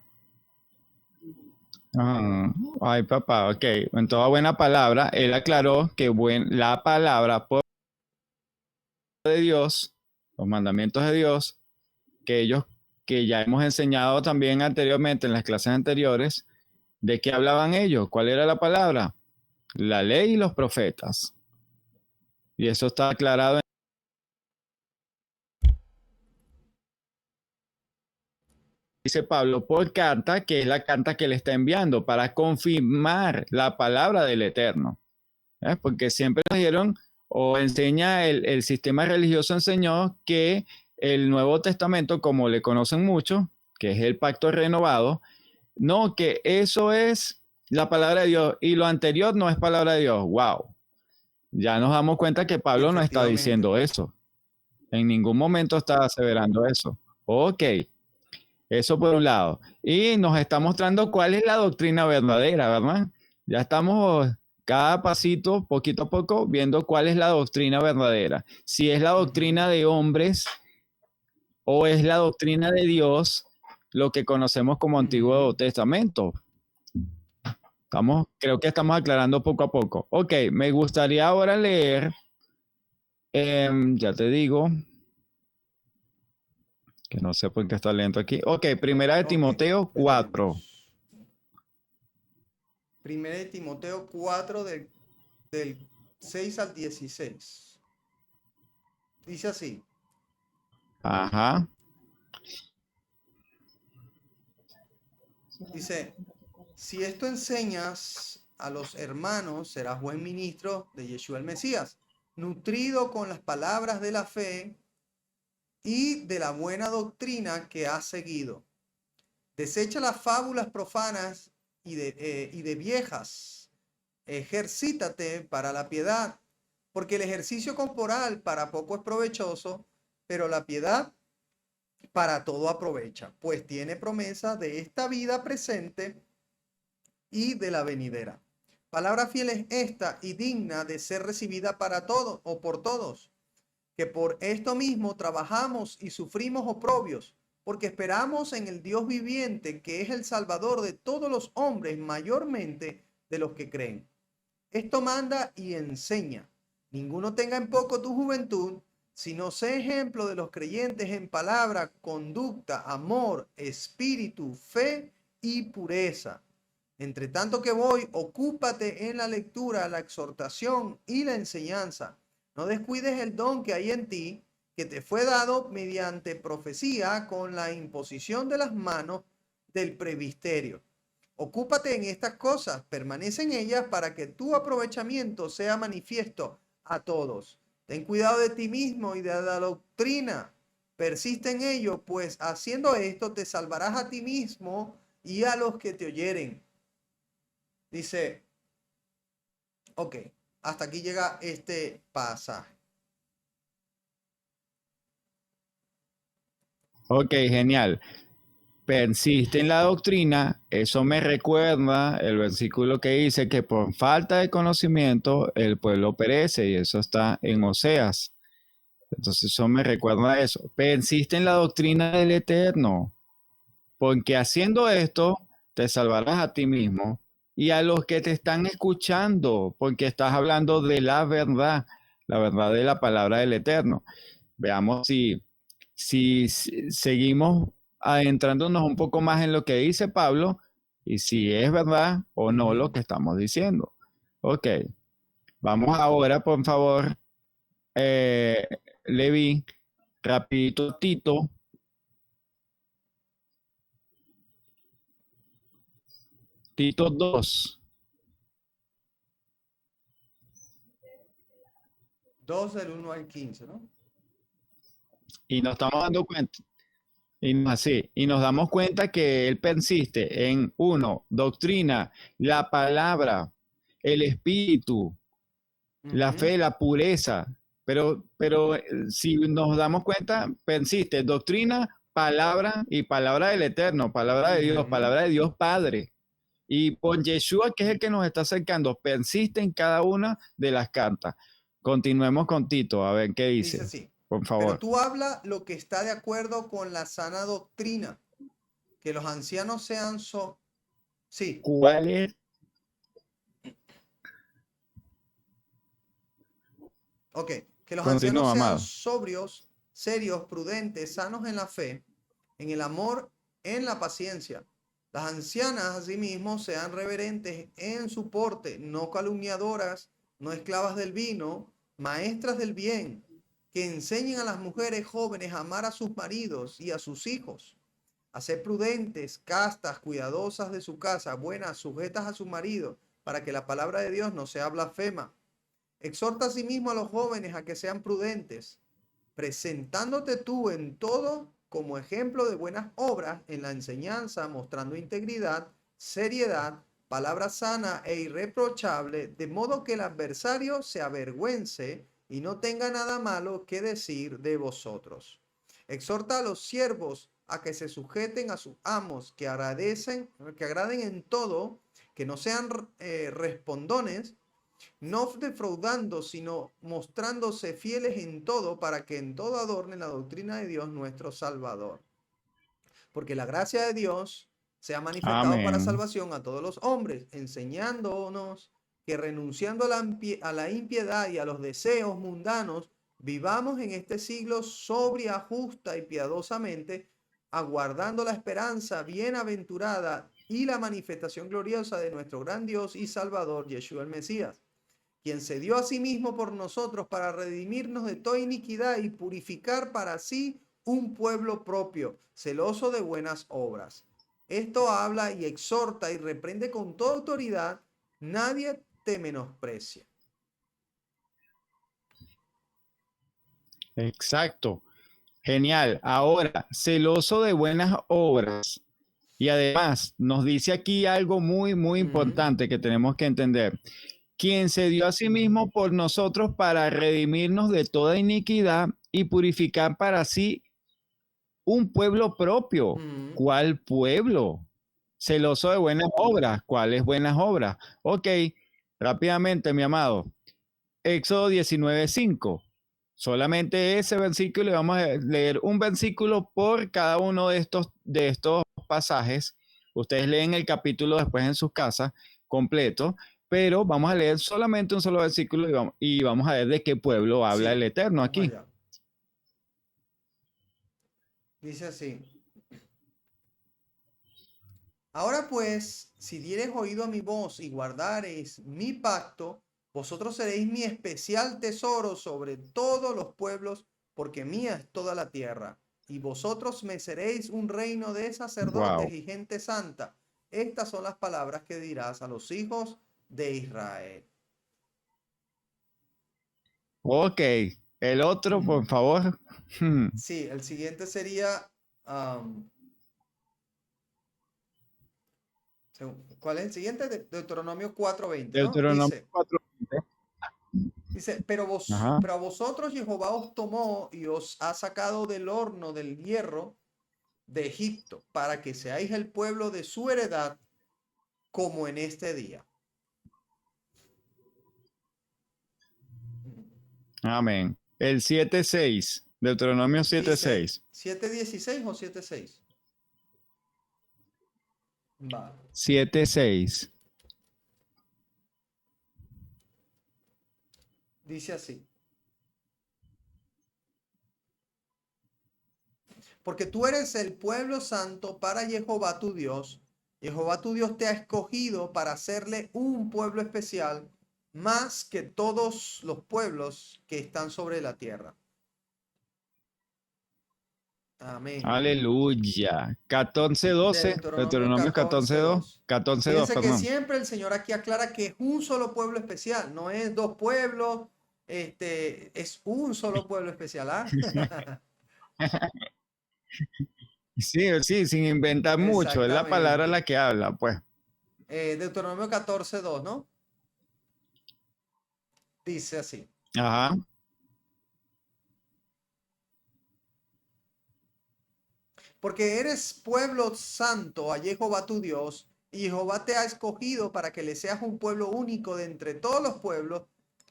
Ah, ay, papá. Ok. En toda buena palabra, él aclaró que la palabra de Dios, los mandamientos de Dios, que ellos, que ya hemos enseñado también anteriormente en las clases anteriores, ¿de qué hablaban ellos? ¿Cuál era la palabra? La ley y los profetas. Y eso está aclarado. Dice Pablo por carta, que es la carta que le está enviando para confirmar la palabra del Eterno. Porque siempre nos dieron o enseña el sistema religioso enseñó que el Nuevo Testamento, como le conocen mucho, que es el pacto renovado, no, que eso es la palabra de Dios y lo anterior no es palabra de Dios. Wow. Ya nos damos cuenta que Y Pablo no está efectivamente, diciendo eso. En ningún momento está aseverando eso. Ok, eso por un lado. Y nos está mostrando cuál es la doctrina verdadera, ¿verdad? Ya estamos cada pasito, poquito a poco, viendo cuál es la doctrina verdadera. Si es la doctrina de hombres o es la doctrina de Dios, lo que conocemos como Antiguo Testamento. Creo que estamos aclarando poco a poco. Ok, me gustaría ahora leer, ya te digo, que no sé por qué está lento aquí. Ok, primera de ok, Timoteo 4. veremos. Primera de Timoteo 4 del 6 al 16. Dice así. Ajá. Dice, si esto enseñas a los hermanos, serás buen ministro de Yeshua el Mesías, nutrido con las palabras de la fe y de la buena doctrina que has seguido. Desecha las fábulas profanas y de viejas. Ejercítate para la piedad, porque el ejercicio corporal para poco es provechoso, pero la piedad para todo aprovecha, pues tiene promesa de esta vida presente y de la venidera. Palabra fiel es esta y digna de ser recibida para todos o por todos, que por esto mismo trabajamos y sufrimos oprobios, porque esperamos en el Dios viviente, que es el Salvador de todos los hombres, mayormente de los que creen. Esto manda y enseña. Ninguno tenga en poco tu juventud, sino sé ejemplo de los creyentes en palabra, conducta, amor, espíritu, fe y pureza. Entre tanto que voy, ocúpate en la lectura, la exhortación y la enseñanza. No descuides el don que hay en ti, que te fue dado mediante profecía con la imposición de las manos del presbiterio. Ocúpate en estas cosas, permanece en ellas para que tu aprovechamiento sea manifiesto a todos. Ten cuidado de ti mismo y de la doctrina. Persiste en ello, pues haciendo esto te salvarás a ti mismo y a los que te oyeren. Dice, ok, hasta aquí llega este pasaje. Ok, genial. Persiste en la doctrina, eso me recuerda el versículo que dice que por falta de conocimiento el pueblo perece, y eso está en Oseas. Entonces eso me recuerda eso. Persiste en la doctrina del Eterno, porque haciendo esto te salvarás a ti mismo y a los que te están escuchando, porque estás hablando de la verdad de la palabra del Eterno. Veamos si seguimos adentrándonos un poco más en lo que dice Pablo y si es verdad o no lo que estamos diciendo. Ok, vamos ahora, por favor, Levi, rapidito, Tito 2. 2 del 1 al 15, ¿no? Y nos estamos dando cuenta, y nos damos cuenta que él persiste en uno, doctrina, la palabra, el espíritu, la fe, la pureza. Pero si nos damos cuenta, persiste doctrina, palabra y palabra del Eterno, palabra de Dios Padre. Y por Yeshua, que es el que nos está acercando, persiste en cada una de las cartas. Continuemos con Tito, a ver qué Dice dice. así, Por pero favor. tú habla lo que está de acuerdo con la sana doctrina, que los ancianos sean sí, ¿Cuál es? ok, que los ancianos Continúa, sean amado. sobrios, serios, prudentes, sanos en la fe, en el amor, en la paciencia. Las ancianas, asimismo, sean reverentes en su porte, no calumniadoras, no esclavas del vino, maestras del bien, que enseñen a las mujeres jóvenes a amar a sus maridos y a sus hijos, a ser prudentes, castas, cuidadosas de su casa, buenas, sujetas a su marido, para que la palabra de Dios no sea blasfema. Exhorta asimismo a los jóvenes a que sean prudentes, presentándote tú en todo como ejemplo de buenas obras en la enseñanza, mostrando integridad, seriedad, palabra sana e irreprochable, de modo que el adversario se avergüence y no tenga nada malo que decir de vosotros. Exhorta a los siervos a que se sujeten a sus amos, que agraden en todo, que no sean respondones, no defraudando, sino mostrándose fieles en todo, para que en todo adornen la doctrina de Dios nuestro Salvador. Porque la gracia de Dios se ha manifestado para salvación a todos los hombres, enseñándonos que renunciando a la impiedad y a los deseos mundanos, vivamos en este siglo sobria, justa y piadosamente, aguardando la esperanza bienaventurada y la manifestación gloriosa de nuestro gran Dios y Salvador, Yeshua el Mesías, quien se dio a sí mismo por nosotros para redimirnos de toda iniquidad y purificar para sí un pueblo propio, celoso de buenas obras. Esto habla y exhorta y reprende con toda autoridad, nadie te menosprecia. Exacto. Genial. Ahora, celoso de buenas obras. Y además, nos dice aquí algo muy, muy importante que tenemos que entender. Quien se dio a sí mismo por nosotros para redimirnos de toda iniquidad y purificar para sí un pueblo propio. ¿Cuál pueblo? celoso de buenas obras. ¿Cuáles buenas obras? Ok, rápidamente, mi amado. Éxodo 19:5. Solamente ese versículo y vamos a leer un versículo por cada uno de estos pasajes. Ustedes leen el capítulo después en sus casas completo, pero vamos a leer solamente un solo versículo y vamos a ver de qué pueblo habla el Sí, Eterno vamos aquí. allá. Dice así. Ahora pues, si diereis oído a mi voz y guardareis mi pacto, vosotros seréis mi especial tesoro sobre todos los pueblos, porque mía es toda la tierra. Y vosotros me seréis un reino de sacerdotes Wow. y gente santa. Estas son las palabras que dirás a los hijos de Israel. Ok, el otro, por favor. Sí, el siguiente sería, ¿cuál es el siguiente? Deuteronomio 4:20, ¿no? Deuteronomio Dice, 4. Ajá. pero a vosotros Jehová os tomó y os ha sacado del horno del hierro de Egipto, para que seáis el pueblo de su heredad, como en este día. Amén. El 7:6. Deuteronomio Dice 7:6. 7:16 o 7:6. Va. 7:6. Dice así. Porque tú eres el pueblo santo para Jehová tu Dios. Jehová tu Dios te ha escogido para hacerle un pueblo especial, más que todos los pueblos que están sobre la tierra. Amén. Aleluya. 14:12. Deuteronomio Deuteronomio 14:2. 14:2. 14:2, Fíjense que perdón. siempre el Señor aquí aclara que es un solo pueblo especial, no es dos pueblos, es un solo pueblo especial, ¿ah? Sí, sí, sin inventar mucho. Es la palabra la Exactamente. que habla, pues. Deuteronomio 14:2, ¿no? Dice así. Ajá. Porque eres pueblo santo a Jehová tu Dios, y Jehová te ha escogido para que le seas un pueblo único de entre todos los pueblos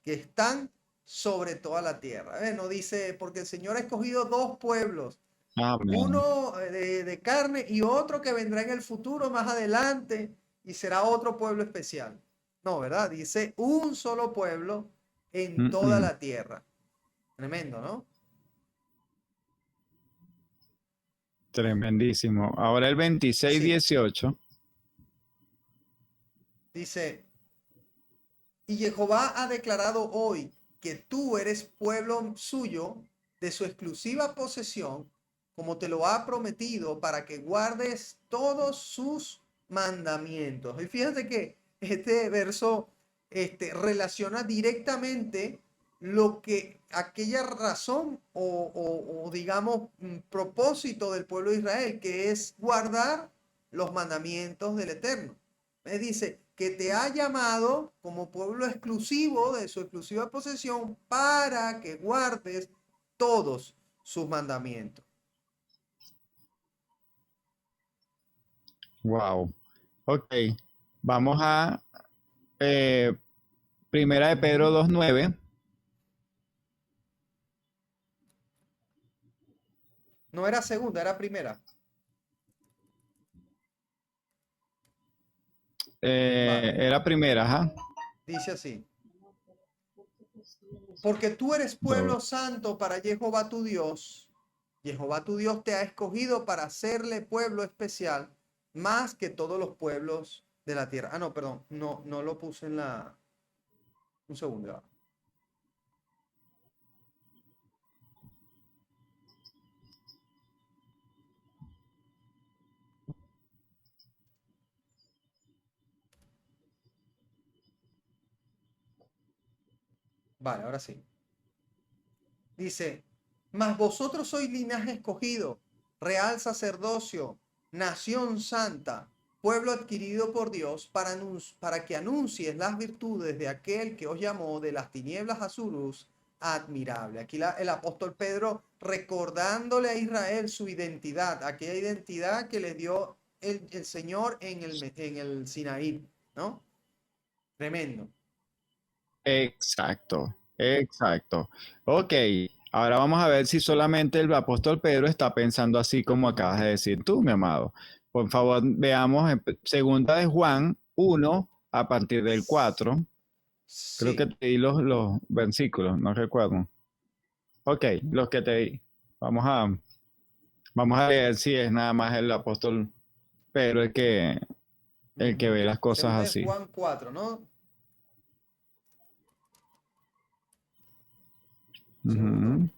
que están sobre toda la tierra. No dice, porque el Señor ha escogido dos pueblos, Amén. uno de carne y otro que vendrá en el futuro más adelante y será otro pueblo especial. No, ¿verdad? Dice un solo pueblo en toda Mm-mm. la tierra. Tremendo, ¿no? Tremendísimo. Ahora el 26, Sí, 18. dice, y Jehová ha declarado hoy que tú eres pueblo suyo de su exclusiva posesión, como te lo ha prometido, para que guardes todos sus mandamientos. Y fíjate que este verso relaciona directamente lo que aquella razón o digamos propósito del pueblo de Israel, que es guardar los mandamientos del Eterno. Me dice que te ha llamado como pueblo exclusivo de su exclusiva posesión para que guardes todos sus mandamientos. Wow. Ok. Vamos a eh, Primera de Pedro Ujú. 2:9. No era segunda, era primera. Vale, Era primera, ajá. dice así. Porque tú eres Dos. pueblo santo para Jehová tu Dios. Jehová tu Dios te ha escogido para hacerle pueblo especial más que todos los pueblos de la tierra. Ah, no, perdón, no lo puse en la... Un segundo. Vale, ahora sí. Dice, mas vosotros sois linaje escogido, real sacerdocio, nación santa, pueblo adquirido por Dios para que anuncies las virtudes de aquel que os llamó de las tinieblas a su luz admirable. Aquí el apóstol Pedro recordándole a Israel su identidad, aquella identidad que les dio el Señor en el Sinaí, ¿no? Tremendo. Exacto, exacto. Ok, ahora vamos a ver si solamente el apóstol Pedro está pensando así como acabas de decir tú, mi amado. Por favor, veamos en segunda de Juan 1 a partir del 4. Creo que Sí. te di los versículos, no recuerdo. Ok, los que te di. Vamos a, vamos a ver si es nada más el apóstol Pedro el que ve las cosas Segunda de así. Juan 4, ¿no? Segundo. Ujú.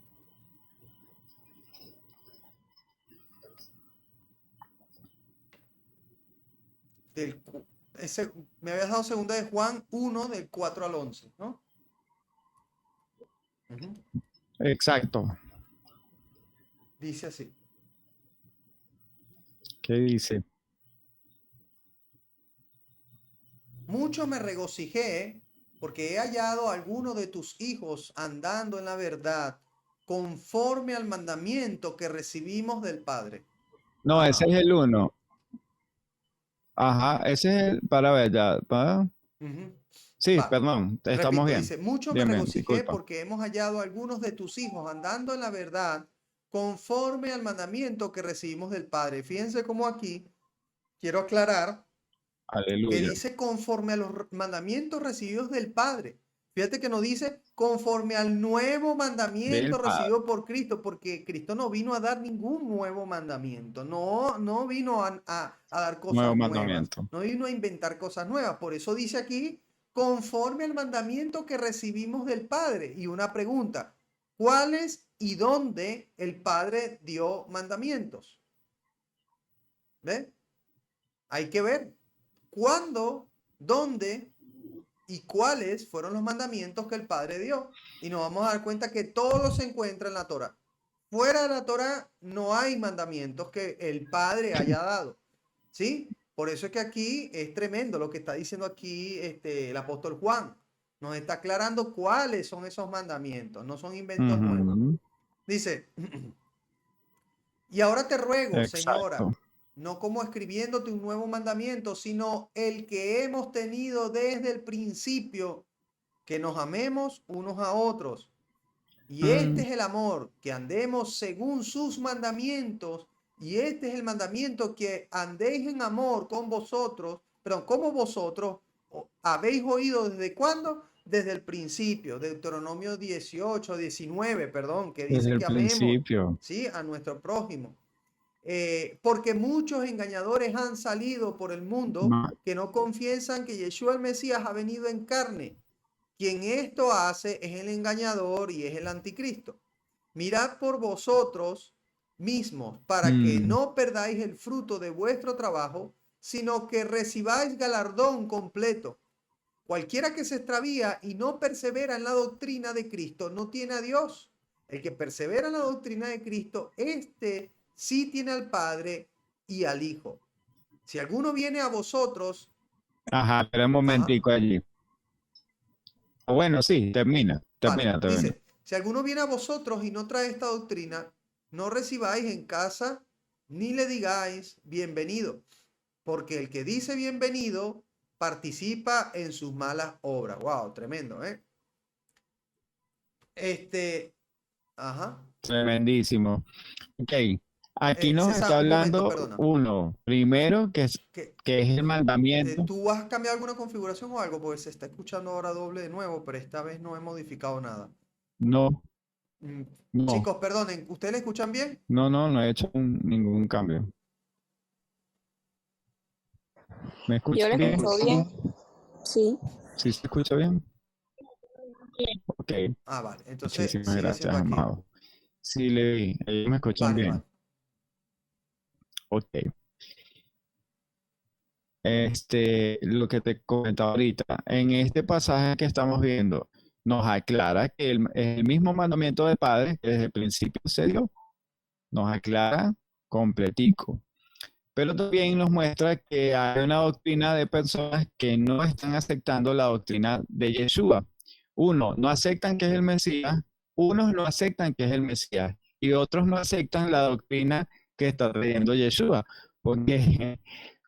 Del, me habías dado segunda de Juan 1 del 4 al 11, ¿no? Ujú. Exacto. Dice así. ¿Qué dice? Mucho me regocijé porque he hallado a alguno de tus hijos andando en la verdad, conforme al mandamiento que recibimos del Padre. No, ese Ajá. es el 1. Ajá, ese es el, para ver ya. Ujú. Sí, Va. perdón, estamos Repito, bien. dice, mucho me Bien, bien, regocijé disculpa. porque hemos hallado a algunos de tus hijos andando en la verdad, conforme al mandamiento que recibimos del Padre. Fíjense cómo aquí quiero aclarar que Aleluya. dice conforme a los mandamientos recibidos del Padre. Fíjate que no dice conforme al nuevo Del mandamiento Padre. recibido por Cristo, porque Cristo no vino a dar ningún nuevo mandamiento, no vino a dar Nuevo cosas nuevas, mandamiento. no vino a inventar cosas nuevas. Por eso dice aquí, conforme al mandamiento que recibimos del Padre. Y una pregunta, ¿cuáles y dónde el Padre dio mandamientos? ¿Ve? Hay que ver cuándo, dónde y cuáles fueron los mandamientos que el Padre dio. Y nos vamos a dar cuenta que todo se encuentra en la Torah. Fuera de la Torah no hay mandamientos que el Padre haya dado. ¿Sí? Por eso es que aquí es tremendo lo que está diciendo aquí el apóstol Juan. Nos está aclarando cuáles son esos mandamientos. No son inventos nuevos. Ujú. Dice, y ahora te ruego, Exacto. Señora, no como escribiéndote un nuevo mandamiento, sino el que hemos tenido desde el principio, que nos amemos unos a otros. Y este Mm, es el amor, que andemos según sus mandamientos. Y este es el mandamiento, que andéis en amor con vosotros, perdón, como vosotros habéis oído desde cuándo? Desde el principio, Deuteronomio 18, 19, perdón, que desde dice el que amemos, principio. ¿sí? A nuestro prójimo. Porque muchos engañadores han salido por el mundo Ma- que no confiesan que Yeshua el Mesías ha venido en carne. Quien esto hace es el engañador y es el anticristo. Mirad por vosotros mismos para que mm, no perdáis el fruto de vuestro trabajo, sino que recibáis galardón completo. Cualquiera que se extravía y no persevera en la doctrina de Cristo no tiene a Dios. El que persevera en la doctrina de Cristo, este sí tiene al Padre y al Hijo. Si alguno viene a vosotros, Ajá, espera un ajá, momentico allí. Bueno, sí, termina, vale, termina, termina. dice, si alguno viene a vosotros y no trae esta doctrina, no recibáis en casa ni le digáis bienvenido, porque el que dice bienvenido participa en sus malas obras. Wow, tremendo, ¿eh? Ajá. Tremendísimo. Ok, aquí nos está César, un momento, hablando perdona. uno, primero, Que, que es el mandamiento. ¿Tú has cambiado alguna configuración o algo? Porque se está escuchando ahora doble de nuevo, pero esta vez no he modificado nada. No, Mm, no, Chicos, perdonen, ¿ustedes le escuchan bien? no he hecho ningún cambio. ¿Me Yo escuchas le bien? escucho bien. Sí. ¿Sí se escucha bien? Ok, Ah, vale. Entonces muchísimas sigue gracias, siendo aquí. amado. Sí, le vi, ellos me escuchan Vale, vale. bien. Ok. Lo que te comentaba ahorita, en este pasaje que estamos viendo, nos aclara que el mismo mandamiento del Padre que desde el principio se dio, nos aclara completico. Pero también nos muestra que hay una doctrina de personas que no están aceptando la doctrina de Yeshua. Uno, no aceptan que es el Mesías, unos no aceptan que es el Mesías y otros no aceptan la doctrina que está trayendo Yeshua. porque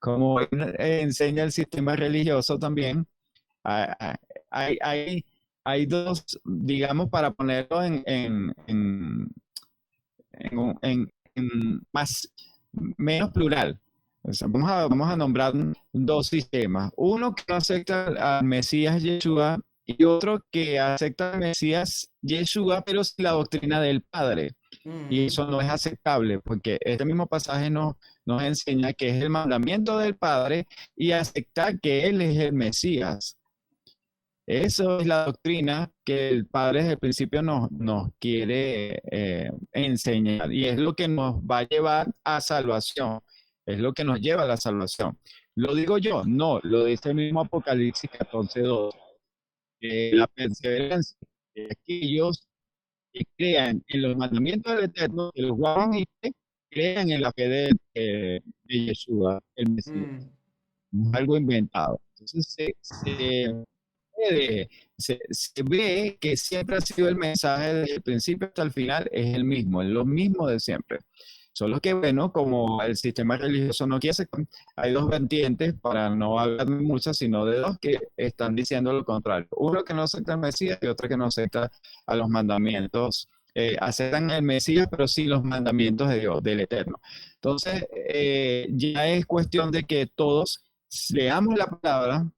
como enseña el sistema religioso también, hay, hay, hay- hay dos, digamos, para ponerlo en más, menos plural. O sea, vamos a nombrar dos sistemas. Uno que no acepta al Mesías Yeshua y otro que acepta al Mesías Yeshua, pero sin la doctrina del Padre. Y Mm, eso no es aceptable, porque este mismo pasaje nos enseña que es el mandamiento del Padre y aceptar que Él es el Mesías. Eso es la doctrina que el Padre desde el principio nos quiere enseñar y es lo que nos va a llevar a salvación, es lo que nos lleva a la salvación. ¿Lo digo yo? No, lo dice el mismo Apocalipsis 14:2, que la perseverancia de aquellos que crean en los mandamientos del Eterno, que los guardan y que crean en la fe de Yeshua, el Mesías, mm, no es algo inventado. Entonces puede- se ve que siempre ha sido el mensaje desde el principio hasta el final, es el mismo, es lo mismo de siempre. Solo que, bueno, como el sistema religioso no quiere, hay dos vertientes, para no hablar de muchas, sino de dos que están diciendo lo contrario. Uno que no acepta el Mesías y otro que no acepta a los mandamientos. Aceptan el Mesías, pero sí los mandamientos de Dios, del Eterno. Entonces, ya es cuestión de que todos leamos la palabra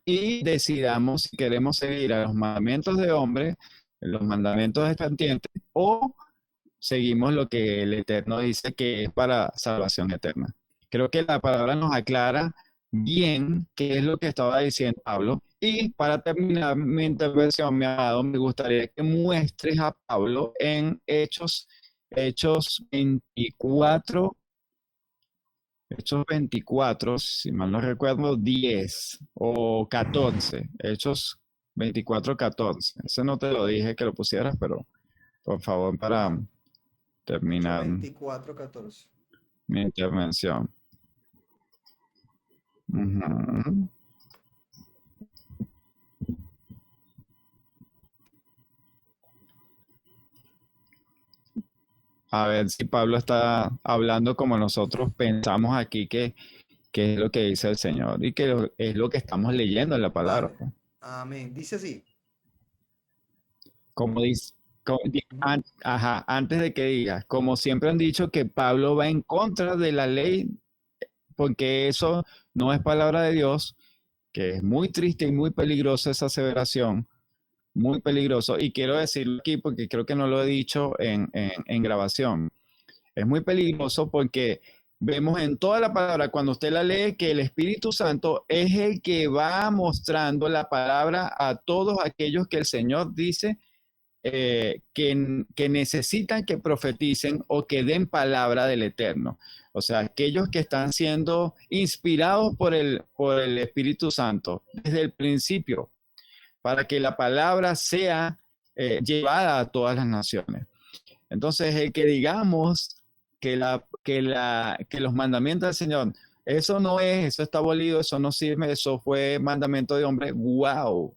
y decidamos si queremos seguir a los mandamientos de hombre, los mandamientos espantientes, o seguimos lo que el Eterno dice que es para salvación eterna. Creo que la palabra nos aclara bien qué es lo que estaba diciendo Pablo. Y para terminar mi intervención, mi amado, me gustaría que muestres a Pablo en Hechos 24, Hechos 24, si mal no recuerdo, 10 o 14. Hechos 24:14. Ese no te lo dije que lo pusieras, pero por favor, para ajá. Hechos terminar 24:14. mi intervención. Ujú. A ver si Pablo está hablando como nosotros pensamos aquí que es lo que dice el Señor y que es lo que estamos leyendo en la palabra, Vale. pues. Amén. Dice así. Como dice, Ujú. ajá, antes de que digas, como siempre han dicho que Pablo va en contra de la ley porque eso no es palabra de Dios, que es muy triste y muy peligrosa esa aseveración, muy peligroso. Y quiero decirlo aquí porque creo que no lo he dicho en grabación. Es muy peligroso porque vemos en toda la palabra, cuando usted la lee, que el Espíritu Santo es el que va mostrando la palabra a todos aquellos que el Señor dice que necesitan que profeticen o que den palabra del Eterno. O sea, aquellos que están siendo inspirados por el Espíritu Santo desde el principio, para que la palabra sea llevada a todas las naciones. Entonces, el que digamos que los mandamientos del Señor, eso no es, eso está abolido, eso no sirve, eso fue mandamiento de hombre, wow.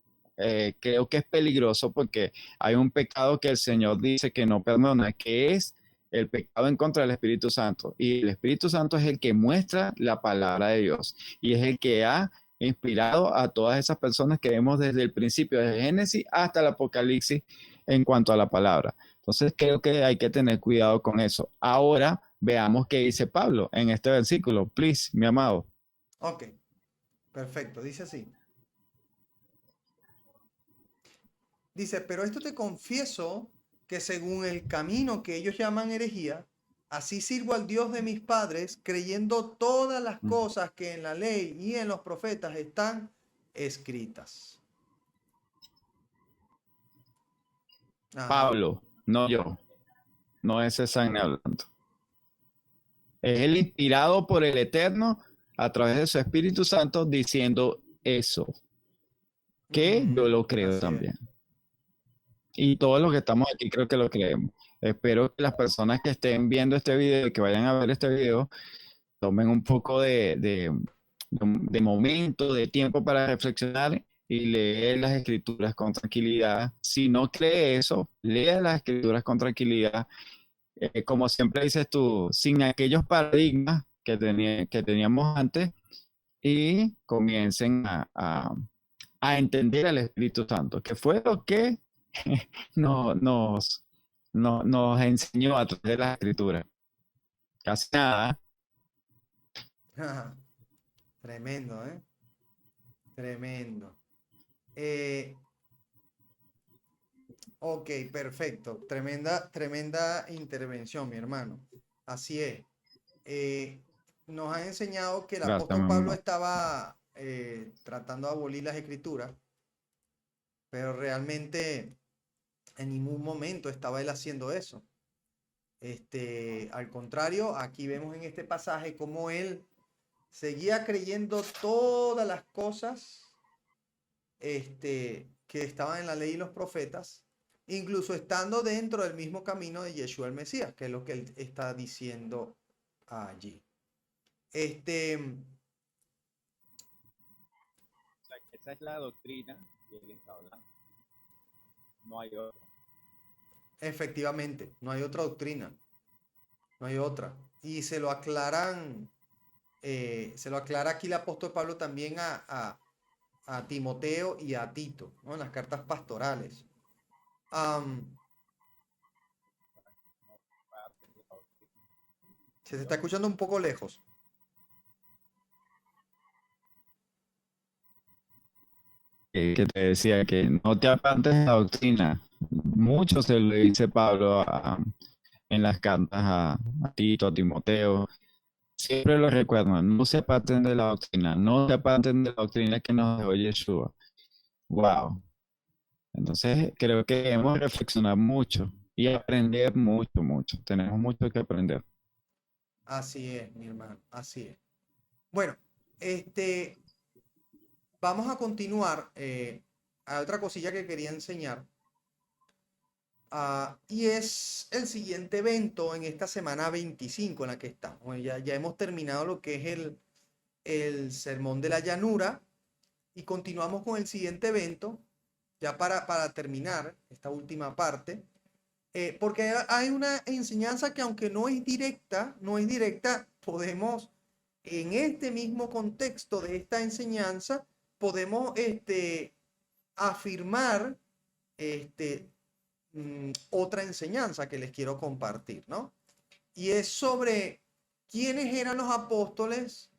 Creo que es peligroso porque hay un pecado que el Señor dice que no perdona, que es el pecado en contra del Espíritu Santo. Y el Espíritu Santo es el que muestra la palabra de Dios y es el que ha inspirado a todas esas personas que vemos desde el principio, desde Génesis hasta el Apocalipsis en cuanto a la palabra. Entonces creo que hay que tener cuidado con eso. Ahora veamos qué dice Pablo en este versículo. Please, mi amado. Ok. Perfecto. Dice así. Dice, pero esto te confieso que según el camino que ellos llaman herejía, así sirvo al Dios de mis padres, creyendo todas las cosas que en la ley y en los profetas están escritas. Ajá. Pablo, no yo, no es César hablando. Es el inspirado por el Eterno a través de su Espíritu Santo diciendo eso, que yo lo creo Así es. también. Y todos los que estamos aquí creo que lo creemos. Espero que las personas que estén viendo este video y que vayan a ver este video tomen un poco de momento, de tiempo para reflexionar y leer las escrituras con tranquilidad. Si no cree eso, lea las escrituras con tranquilidad. Como siempre dices tú, sin aquellos paradigmas que teníamos antes y comiencen a entender al Espíritu Santo, que fue lo que no- nos, nos enseñó a través de la Escritura. Casi nada. Tremendo, ¿eh? Tremendo. Eh, ok, perfecto. Tremenda intervención, mi hermano. Así es. Eh, Nos ha enseñado que el Gracias, mi apóstol Pablo hermano. estaba tratando de abolir las escrituras, pero realmente en ningún momento estaba él haciendo eso. Al contrario, aquí vemos en este pasaje cómo él seguía creyendo todas las cosas que estaban en la ley y los profetas, incluso estando dentro del mismo camino de Yeshua el Mesías, que es lo que él está diciendo allí. Esa es la doctrina que él está hablando. No hay otra. Efectivamente, no hay otra doctrina, no hay otra. Y se lo aclara aquí el apóstol Pablo también a Timoteo y a Tito, ¿no? En las cartas pastorales. Se te está escuchando un poco lejos. Que te decía que no te apartes de la doctrina. Mucho se le dice Pablo en las cartas a Tito, a Timoteo. Siempre lo recuerdan, no se aparten de la doctrina, no se aparten de la doctrina que nos dejó Yeshua. Wow. Entonces creo que debemos reflexionar mucho y aprender mucho, mucho. Tenemos mucho que aprender. Así es, mi hermano, así es. Bueno, vamos a continuar. Hay otra cosilla que quería enseñar. Y es el siguiente evento en esta semana 25 en la que estamos. Bueno, ya hemos terminado lo que es el Sermón de la Llanura y continuamos con el siguiente evento, ya para terminar esta última parte, porque hay una enseñanza que aunque no es directa, podemos, en este mismo contexto de esta enseñanza, podemos afirmar este, otra enseñanza que les quiero compartir, ¿no? Y es sobre quiénes eran los apóstoles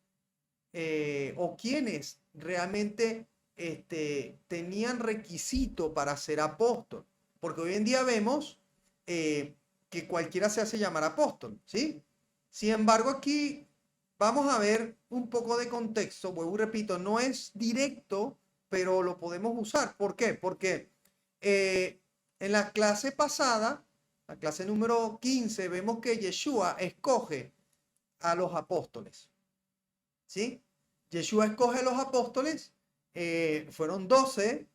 o quiénes realmente tenían requisito para ser apóstol. Porque hoy en día vemos que cualquiera se hace llamar apóstol, ¿sí? Sin embargo, aquí vamos a ver un poco de contexto. Vuelvo y repito, no es directo, pero lo podemos usar. ¿Por qué? Porque en la clase pasada, la clase número 15, vemos que Yeshua escoge a los apóstoles, ¿sí? Yeshua escoge a los apóstoles, fueron 12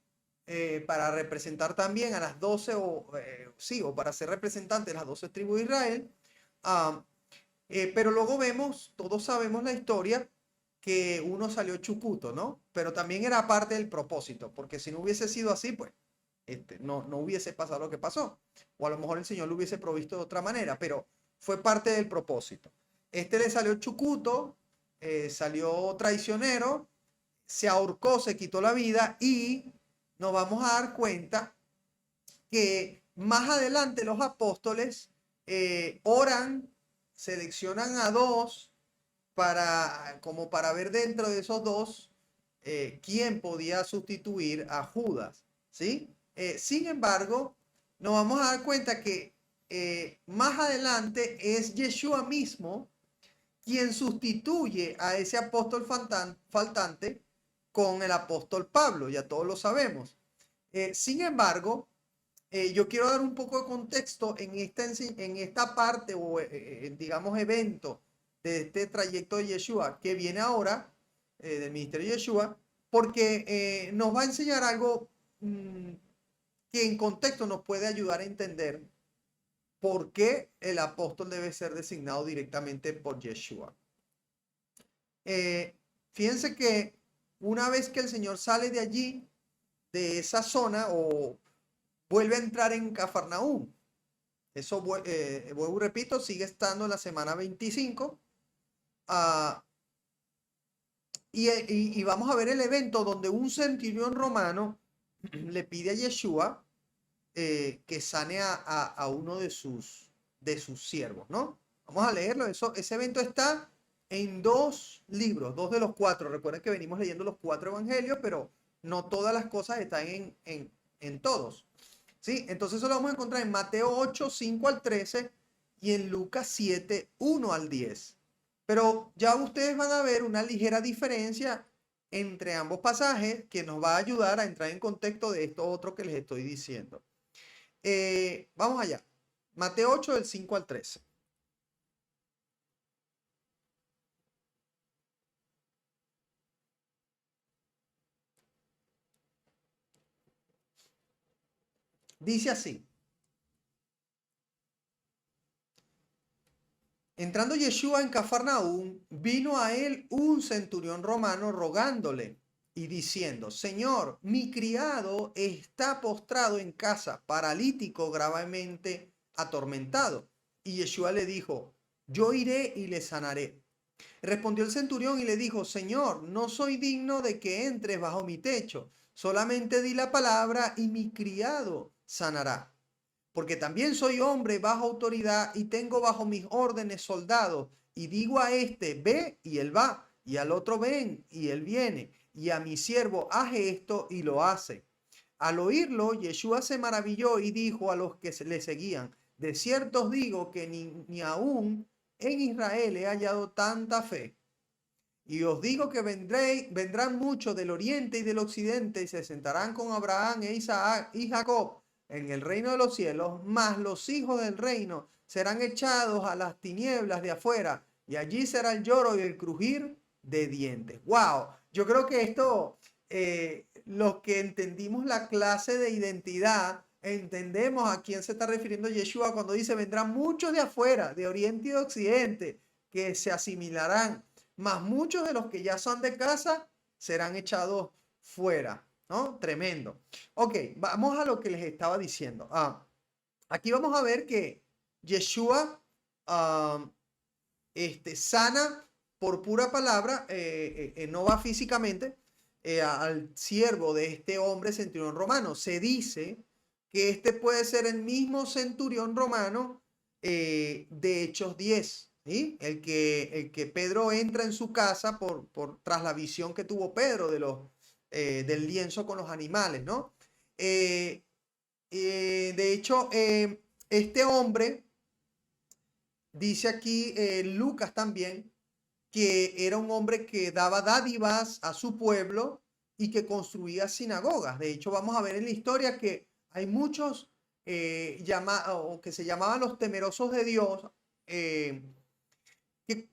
para representar también a las 12, o para ser representantes de las 12 tribus de Israel. Pero luego vemos, todos sabemos la historia, que uno salió chucuto, ¿no? Pero también era parte del propósito, porque si no hubiese sido así, pues no hubiese pasado lo que pasó. O a lo mejor el Señor lo hubiese provisto de otra manera, pero fue parte del propósito. Le salió chucuto, salió traicionero, se ahorcó, se quitó la vida y nos vamos a dar cuenta que más adelante los apóstoles oran, seleccionan a dos como para ver dentro de esos dos quién podía sustituir a Judas, ¿sí? Sin embargo, nos vamos a dar cuenta que más adelante es Yeshua mismo quien sustituye a ese apóstol faltante con el apóstol Pablo, ya todos lo sabemos. Sin embargo, yo quiero dar un poco de contexto en esta parte o digamos evento de este trayecto de Yeshua que viene ahora, del ministerio de Yeshua, porque nos va a enseñar algo que en contexto nos puede ayudar a entender por qué el apóstol debe ser designado directamente por Yeshua. Fíjense que una vez que el Señor sale de allí, de esa zona, o vuelve a entrar en Cafarnaúm, eso, vuelvo y repito, sigue estando en la semana 25, ah, y vamos a ver el evento donde un centurión romano le pide a Yeshua que sane a uno de sus siervos, ¿no? Vamos a leerlo. Ese evento está en 2 libros, 2 de los 4. Recuerden que venimos leyendo los 4 evangelios, pero no todas las cosas están en todos. ¿Sí? Entonces eso lo vamos a encontrar en Mateo 8, 5 al 13 y en Lucas 7, 1 al 10. Pero ya ustedes van a ver una ligera diferencia entre ambos pasajes que nos va a ayudar a entrar en contexto de esto otro que les estoy diciendo. Vamos allá. Mateo 8 del 5 al 13. Dice así. Entrando Yeshua en Cafarnaúm, vino a él un centurión romano rogándole y diciendo, Señor, mi criado está postrado en casa, paralítico, gravemente atormentado. Y Yeshua le dijo, yo iré y le sanaré. Respondió el centurión y le dijo, Señor, no soy digno de que entres bajo mi techo, solamente di la palabra y mi criado sanará. Porque también soy hombre bajo autoridad y tengo bajo mis órdenes soldados, y digo a este, ve, y él va, y al otro ven, y él viene, y a mi siervo, haz esto, y lo hace. Al oírlo, Yeshua se maravilló y dijo a los que le seguían, de cierto os digo que ni aún en Israel he hallado tanta fe. Y os digo que vendrán muchos del oriente y del occidente y se sentarán con Abraham e Isaac y Jacob en el reino de los cielos, mas los hijos del reino serán echados a las tinieblas de afuera, y allí será el lloro y el crujir de dientes. ¡Wow! Yo creo que esto, los que entendimos la clase de identidad, entendemos a quién se está refiriendo Yeshua cuando dice, vendrán muchos de afuera, de oriente y de occidente, que se asimilarán, mas muchos de los que ya son de casa serán echados fuera, ¿no? Tremendo. Ok, vamos a lo que les estaba diciendo. Aquí vamos a ver que Yeshua sana por pura palabra, no va físicamente, al siervo de este hombre centurión romano. Se dice que este puede ser el mismo centurión romano de Hechos 10. ¿Sí? El que Pedro entra en su casa tras la visión que tuvo Pedro del lienzo con los animales, ¿no? De hecho, este hombre, dice aquí Lucas también, que era un hombre que daba dádivas a su pueblo y que construía sinagogas. De hecho, vamos a ver en la historia que hay muchos que se llamaban los temerosos de Dios,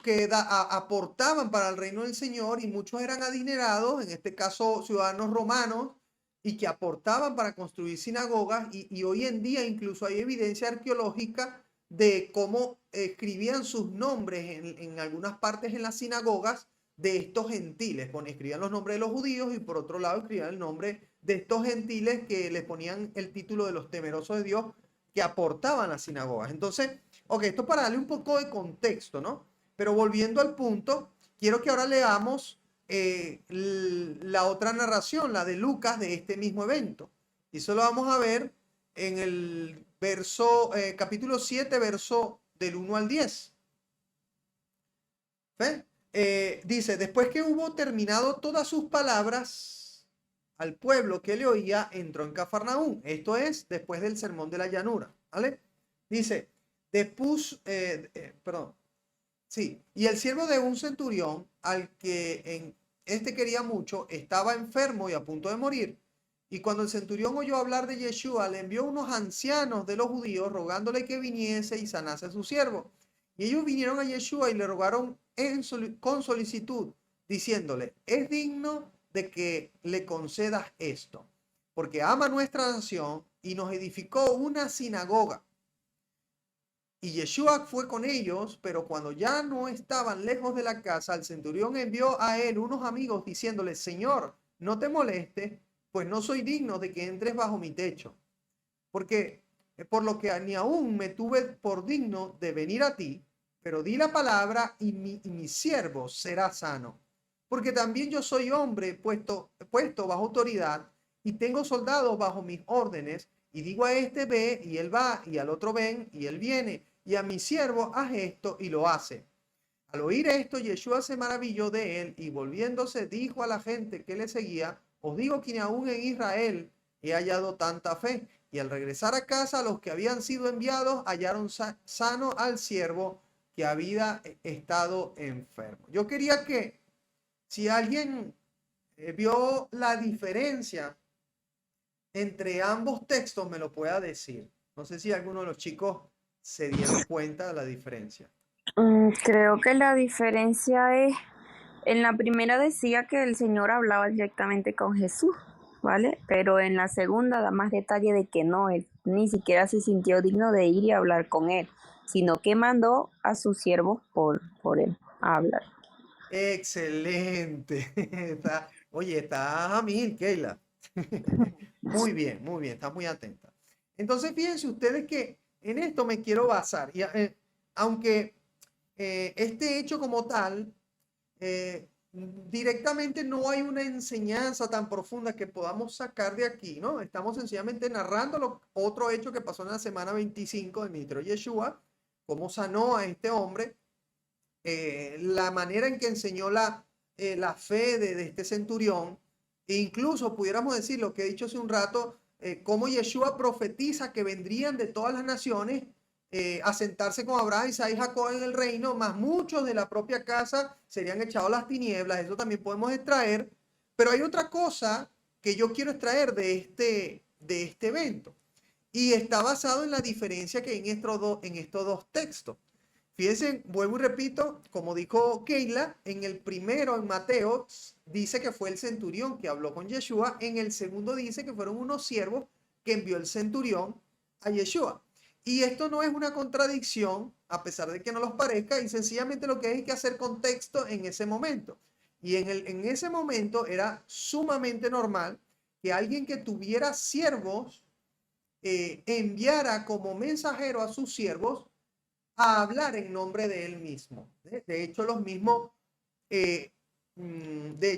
que aportaban para el reino del Señor, y muchos eran adinerados, en este caso ciudadanos romanos, y que aportaban para construir sinagogas, y hoy en día incluso hay evidencia arqueológica de cómo escribían sus nombres en algunas partes en las sinagogas de estos gentiles. Escribían los nombres de los judíos y por otro lado escribían el nombre de estos gentiles que les ponían el título de los temerosos de Dios, que aportaban las sinagogas. Entonces, ok, esto para darle un poco de contexto, ¿no? Pero volviendo al punto, quiero que ahora leamos la otra narración, la de Lucas, de este mismo evento. Y eso lo vamos a ver en el capítulo 7, verso del 1 al 10. Dice, después que hubo terminado todas sus palabras al pueblo que le oía, entró en Cafarnaúm. Esto es después del sermón de la llanura, ¿vale? Dice, perdón. Sí, y el siervo de un centurión, al que este quería mucho, estaba enfermo y a punto de morir. Y cuando el centurión oyó hablar de Yeshua, le envió unos ancianos de los judíos rogándole que viniese y sanase a su siervo. Y ellos vinieron a Yeshua y le rogaron con solicitud, diciéndole, es digno de que le concedas esto, porque ama nuestra nación y nos edificó una sinagoga. Y Yeshua fue con ellos, pero cuando ya no estaban lejos de la casa, el centurión envió a él unos amigos diciéndole, Señor, no te molestes, pues no soy digno de que entres bajo mi techo, porque por lo que ni aún me tuve por digno de venir a ti, pero di la palabra y mi siervo será sano. Porque también yo soy hombre puesto bajo autoridad y tengo soldados bajo mis órdenes. Y digo a este ve y él va, y al otro ven y él viene. Y a mi siervo haz esto y lo hace. Al oír esto, Yeshua se maravilló de él y volviéndose dijo a la gente que le seguía, os digo que ni aún en Israel he hallado tanta fe. Y al regresar a casa, los que habían sido enviados hallaron sano al siervo que había estado enfermo. Yo quería que si alguien vio la diferencia entre ambos textos, me lo pueda decir. No sé si alguno de los chicos se dieron cuenta de la diferencia. Creo que la diferencia es, en la primera decía que el Señor hablaba directamente con Jesús, ¿vale? Pero en la segunda da más detalle de que no, él ni siquiera se sintió digno de ir y hablar con él, sino que mandó a sus siervos por él a hablar. Excelente. Oye, está a mil, Keila. Muy bien, está muy atenta. Entonces, fíjense ustedes que en esto me quiero basar. Aunque este hecho como tal, directamente no hay una enseñanza tan profunda que podamos sacar de aquí, ¿no? Estamos sencillamente narrando otro hecho que pasó en la semana 25 del ministro Yeshua, cómo sanó a este hombre, la manera en que enseñó la fe de este centurión, e incluso pudiéramos decir lo que he dicho hace un rato, cómo Yeshua profetiza que vendrían de todas las naciones a sentarse con Abraham, Isaac y Jacob en el reino, más muchos de la propia casa serían echados a las tinieblas. Eso también podemos extraer, pero hay otra cosa que yo quiero extraer de este evento, y está basado en la diferencia que hay en estos dos textos. Fíjense, vuelvo y repito, como dijo Keila, en el primero, en Mateo, dice que fue el centurión que habló con Yeshua. En el segundo dice que fueron unos siervos que envió el centurión a Yeshua. Y esto no es una contradicción, a pesar de que no los parezca, y sencillamente lo que hay que hacer contexto en ese momento. Y en ese momento era sumamente normal que alguien que tuviera siervos enviara como mensajero a sus siervos a hablar en nombre de él mismo. De hecho, eh,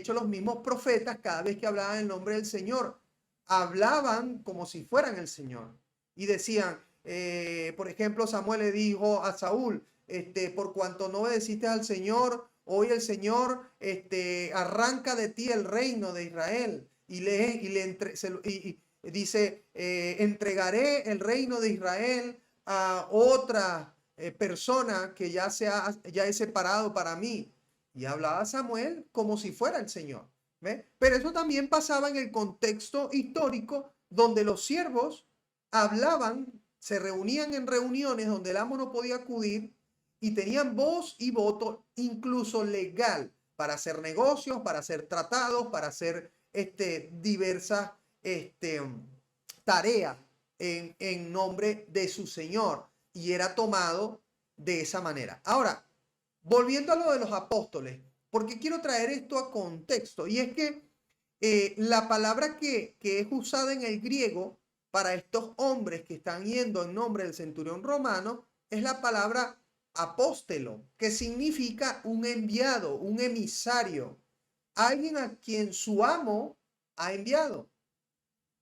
los mismos profetas, cada vez que hablaban en nombre del Señor, hablaban como si fueran el Señor. Y decían, por ejemplo, Samuel le dijo a Saúl, por cuanto no obedeciste al Señor, hoy el Señor arranca de ti el reino de Israel. Y dice, entregaré el reino de Israel a otra persona que ya es separado para mí. Y hablaba Samuel como si fuera el Señor. ¿Ve? Pero eso también pasaba en el contexto histórico donde los siervos hablaban, se reunían en reuniones donde el amo no podía acudir y tenían voz y voto incluso legal para hacer negocios, para hacer tratados, para hacer diversas tareas en nombre de su Señor, y era tomado de esa manera. Ahora, volviendo a lo de los apóstoles, porque quiero traer esto a contexto, y es que la palabra que es usada en el griego para estos hombres que están yendo en nombre del centurión romano es la palabra apóstelo, que significa un enviado, un emisario, alguien a quien su amo ha enviado.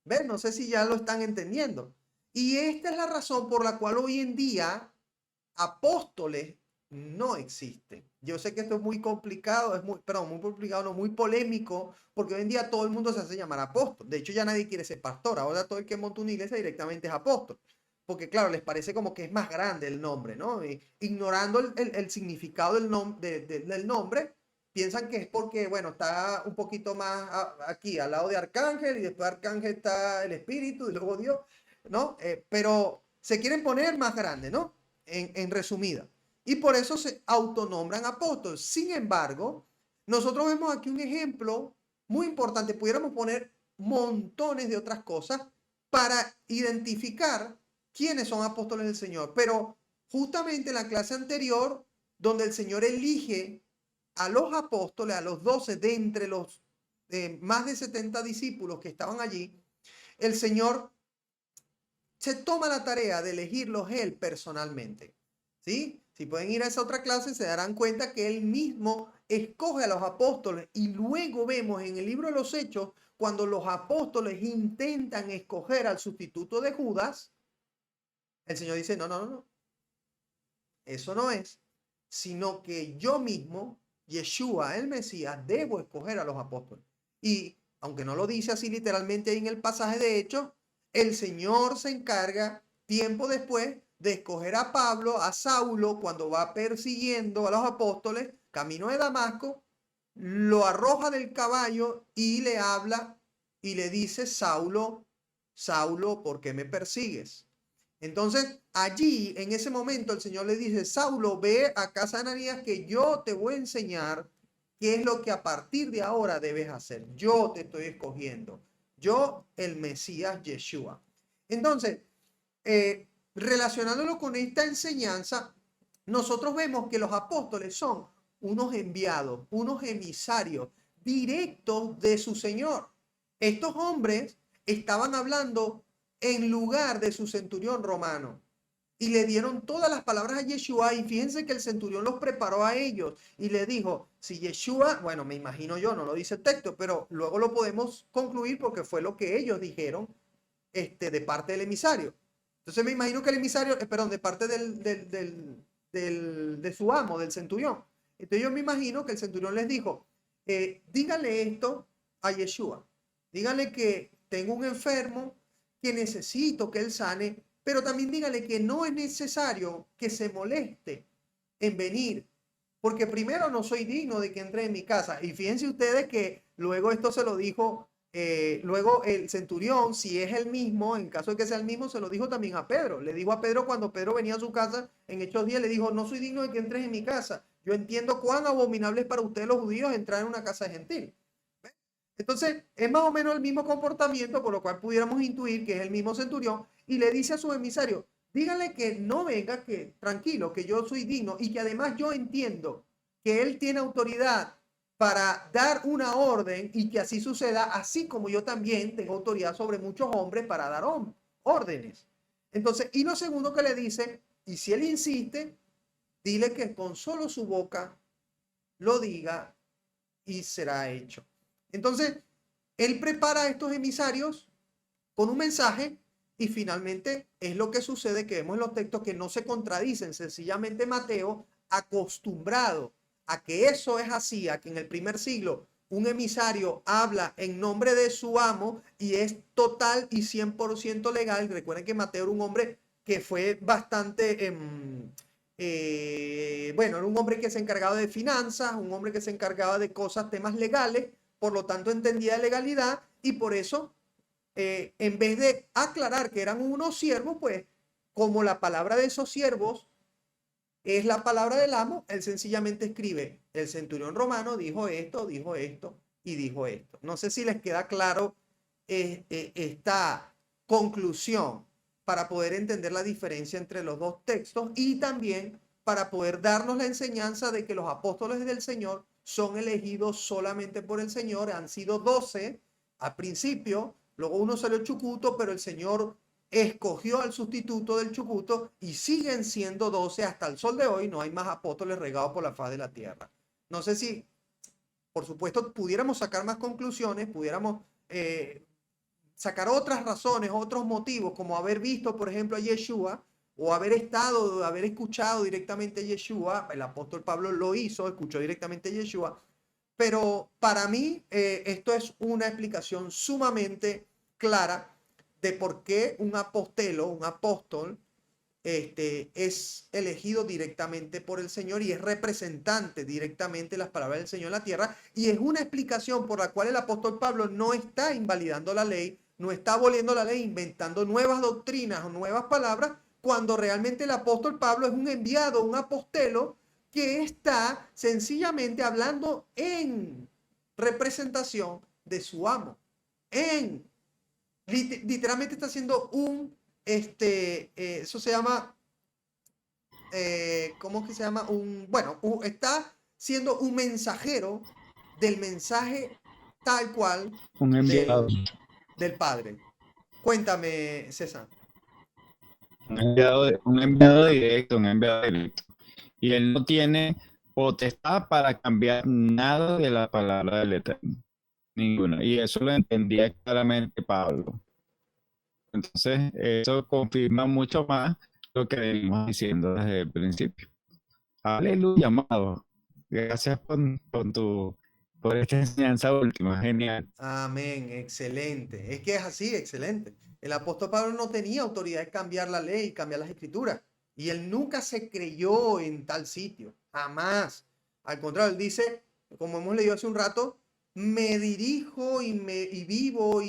¿Ves? No sé si ya lo están entendiendo. Y esta es la razón por la cual hoy en día apóstoles no existen. Yo sé que esto es muy complicado, muy complicado, no, muy polémico, porque hoy en día todo el mundo se hace llamar apóstol. De hecho, ya nadie quiere ser pastor. Ahora todo el que monta una iglesia directamente es apóstol. Porque claro, les parece como que es más grande el nombre, ¿no? Ignorando el significado del nombre, piensan que es porque, bueno, está un poquito más aquí, al lado de Arcángel, y después de Arcángel está el Espíritu, y luego Dios, ¿no? Pero se quieren poner más grande, ¿no? En resumida. Y por eso se autonombran apóstoles. Sin embargo, nosotros vemos aquí un ejemplo muy importante. Pudiéramos poner montones de otras cosas para identificar quiénes son apóstoles del Señor. Pero justamente en la clase anterior, donde el Señor elige a los apóstoles, a los 12 de entre los más de 70 discípulos que estaban allí, el Señor se toma la tarea de elegirlos él personalmente. ¿Sí? Si pueden ir a esa otra clase, se darán cuenta que él mismo escoge a los apóstoles. Y luego vemos en el libro de los Hechos, cuando los apóstoles intentan escoger al sustituto de Judas, el Señor dice, no, no, no, no. Eso no es, sino que yo mismo, Yeshua, el Mesías, debo escoger a los apóstoles. Y aunque no lo dice así literalmente ahí en el pasaje de Hechos, el Señor se encarga tiempo después de escoger a Pablo, a Saulo, cuando va persiguiendo a los apóstoles, camino de Damasco, lo arroja del caballo y le habla y le dice, Saulo, Saulo, ¿por qué me persigues? Entonces, allí, en ese momento, el Señor le dice, Saulo, ve a casa de Ananías que yo te voy a enseñar qué es lo que a partir de ahora debes hacer. Yo te estoy escogiendo. Yo, el Mesías Yeshua. Entonces, relacionándolo con esta enseñanza, nosotros vemos que los apóstoles son unos enviados, unos emisarios directos de su Señor. Estos hombres estaban hablando en lugar de su centurión romano y le dieron todas las palabras a Yeshua, y fíjense que el centurión los preparó a ellos y le dijo, si Yeshua, bueno, me imagino yo, no lo dice el texto, pero luego lo podemos concluir porque fue lo que ellos dijeron de parte del emisario. Entonces me imagino que el emisario, perdón, de parte de su amo, del centurión. Entonces yo me imagino que el centurión les dijo, díganle esto a Yeshua, díganle que tengo un enfermo, que necesito que él sane, pero también díganle que no es necesario que se moleste en venir, porque primero no soy digno de que entre en mi casa. Y fíjense ustedes que luego esto se lo dijo, luego el centurión, si es el mismo, en caso de que sea el mismo, se lo dijo también a Pedro. Le dijo a Pedro cuando Pedro venía a su casa en Hechos 10, le dijo, no soy digno de que entres en mi casa. Yo entiendo cuán abominable es para ustedes los judíos entrar en una casa de gentil. Entonces, es más o menos el mismo comportamiento, por lo cual pudiéramos intuir que es el mismo centurión, y le dice a su emisario, dígale que no venga, que tranquilo, que yo soy digno, y que además yo entiendo que él tiene autoridad para dar una orden y que así suceda, así como yo también tengo autoridad sobre muchos hombres para dar órdenes. Entonces, y lo segundo que le dice, y si él insiste, dile que con solo su boca lo diga y será hecho. Entonces, él prepara a estos emisarios con un mensaje y finalmente es lo que sucede, que vemos en los textos que no se contradicen. Sencillamente Mateo, acostumbrado a que eso es así, a que en el primer siglo un emisario habla en nombre de su amo y es total y 100% legal. Recuerden que Mateo era un hombre que fue bastante... bueno, era un hombre que se encargaba de finanzas, un hombre que se encargaba de cosas, temas legales, por lo tanto entendía de legalidad, y por eso, en vez de aclarar que eran unos siervos, pues como la palabra de esos siervos es la palabra del amo, él sencillamente escribe, el centurión romano dijo esto y dijo esto. No sé si les queda claro esta conclusión para poder entender la diferencia entre los dos textos y también para poder darnos la enseñanza de que los apóstoles del Señor son elegidos solamente por el Señor. Han sido 12 al principio, luego uno salió chucuto, pero el Señor escogió al sustituto del chucuto y siguen siendo 12 hasta el sol de hoy. No hay más apóstoles regados por la faz de la tierra. No sé si, por supuesto, pudiéramos sacar más conclusiones, pudiéramos sacar otras razones, otros motivos, como haber visto, por ejemplo, a Yeshua, o haber escuchado directamente a Yeshua. El apóstol Pablo lo hizo, escuchó directamente a Yeshua, pero para mí esto es una explicación sumamente clara de por qué un apóstol, es elegido directamente por el Señor y es representante directamente de las palabras del Señor en la tierra, y es una explicación por la cual el apóstol Pablo no está invalidando la ley, no está aboliendo la ley, inventando nuevas doctrinas o nuevas palabras, cuando realmente el apóstol Pablo es un enviado, un apostelo, que está sencillamente hablando en representación de su amo. Literalmente está haciendo eso se llama, ¿cómo es que se llama? Está siendo un mensajero del mensaje tal cual Un enviado. del Padre. Cuéntame, César. Un enviado directo, un enviado directo. Y él no tiene potestad para cambiar nada de la palabra del Eterno. Ninguna. Y eso lo entendía claramente Pablo. Entonces, eso confirma mucho más lo que venimos diciendo desde el principio. Aleluya, amado. Gracias por esta enseñanza última. Genial. Amén, excelente. Es que es así, excelente. El apóstol Pablo no tenía autoridad de cambiar la ley, cambiar las escrituras. Y él nunca se creyó en tal sitio, jamás. Al contrario, él dice, como hemos leído hace un rato, me dirijo y vivo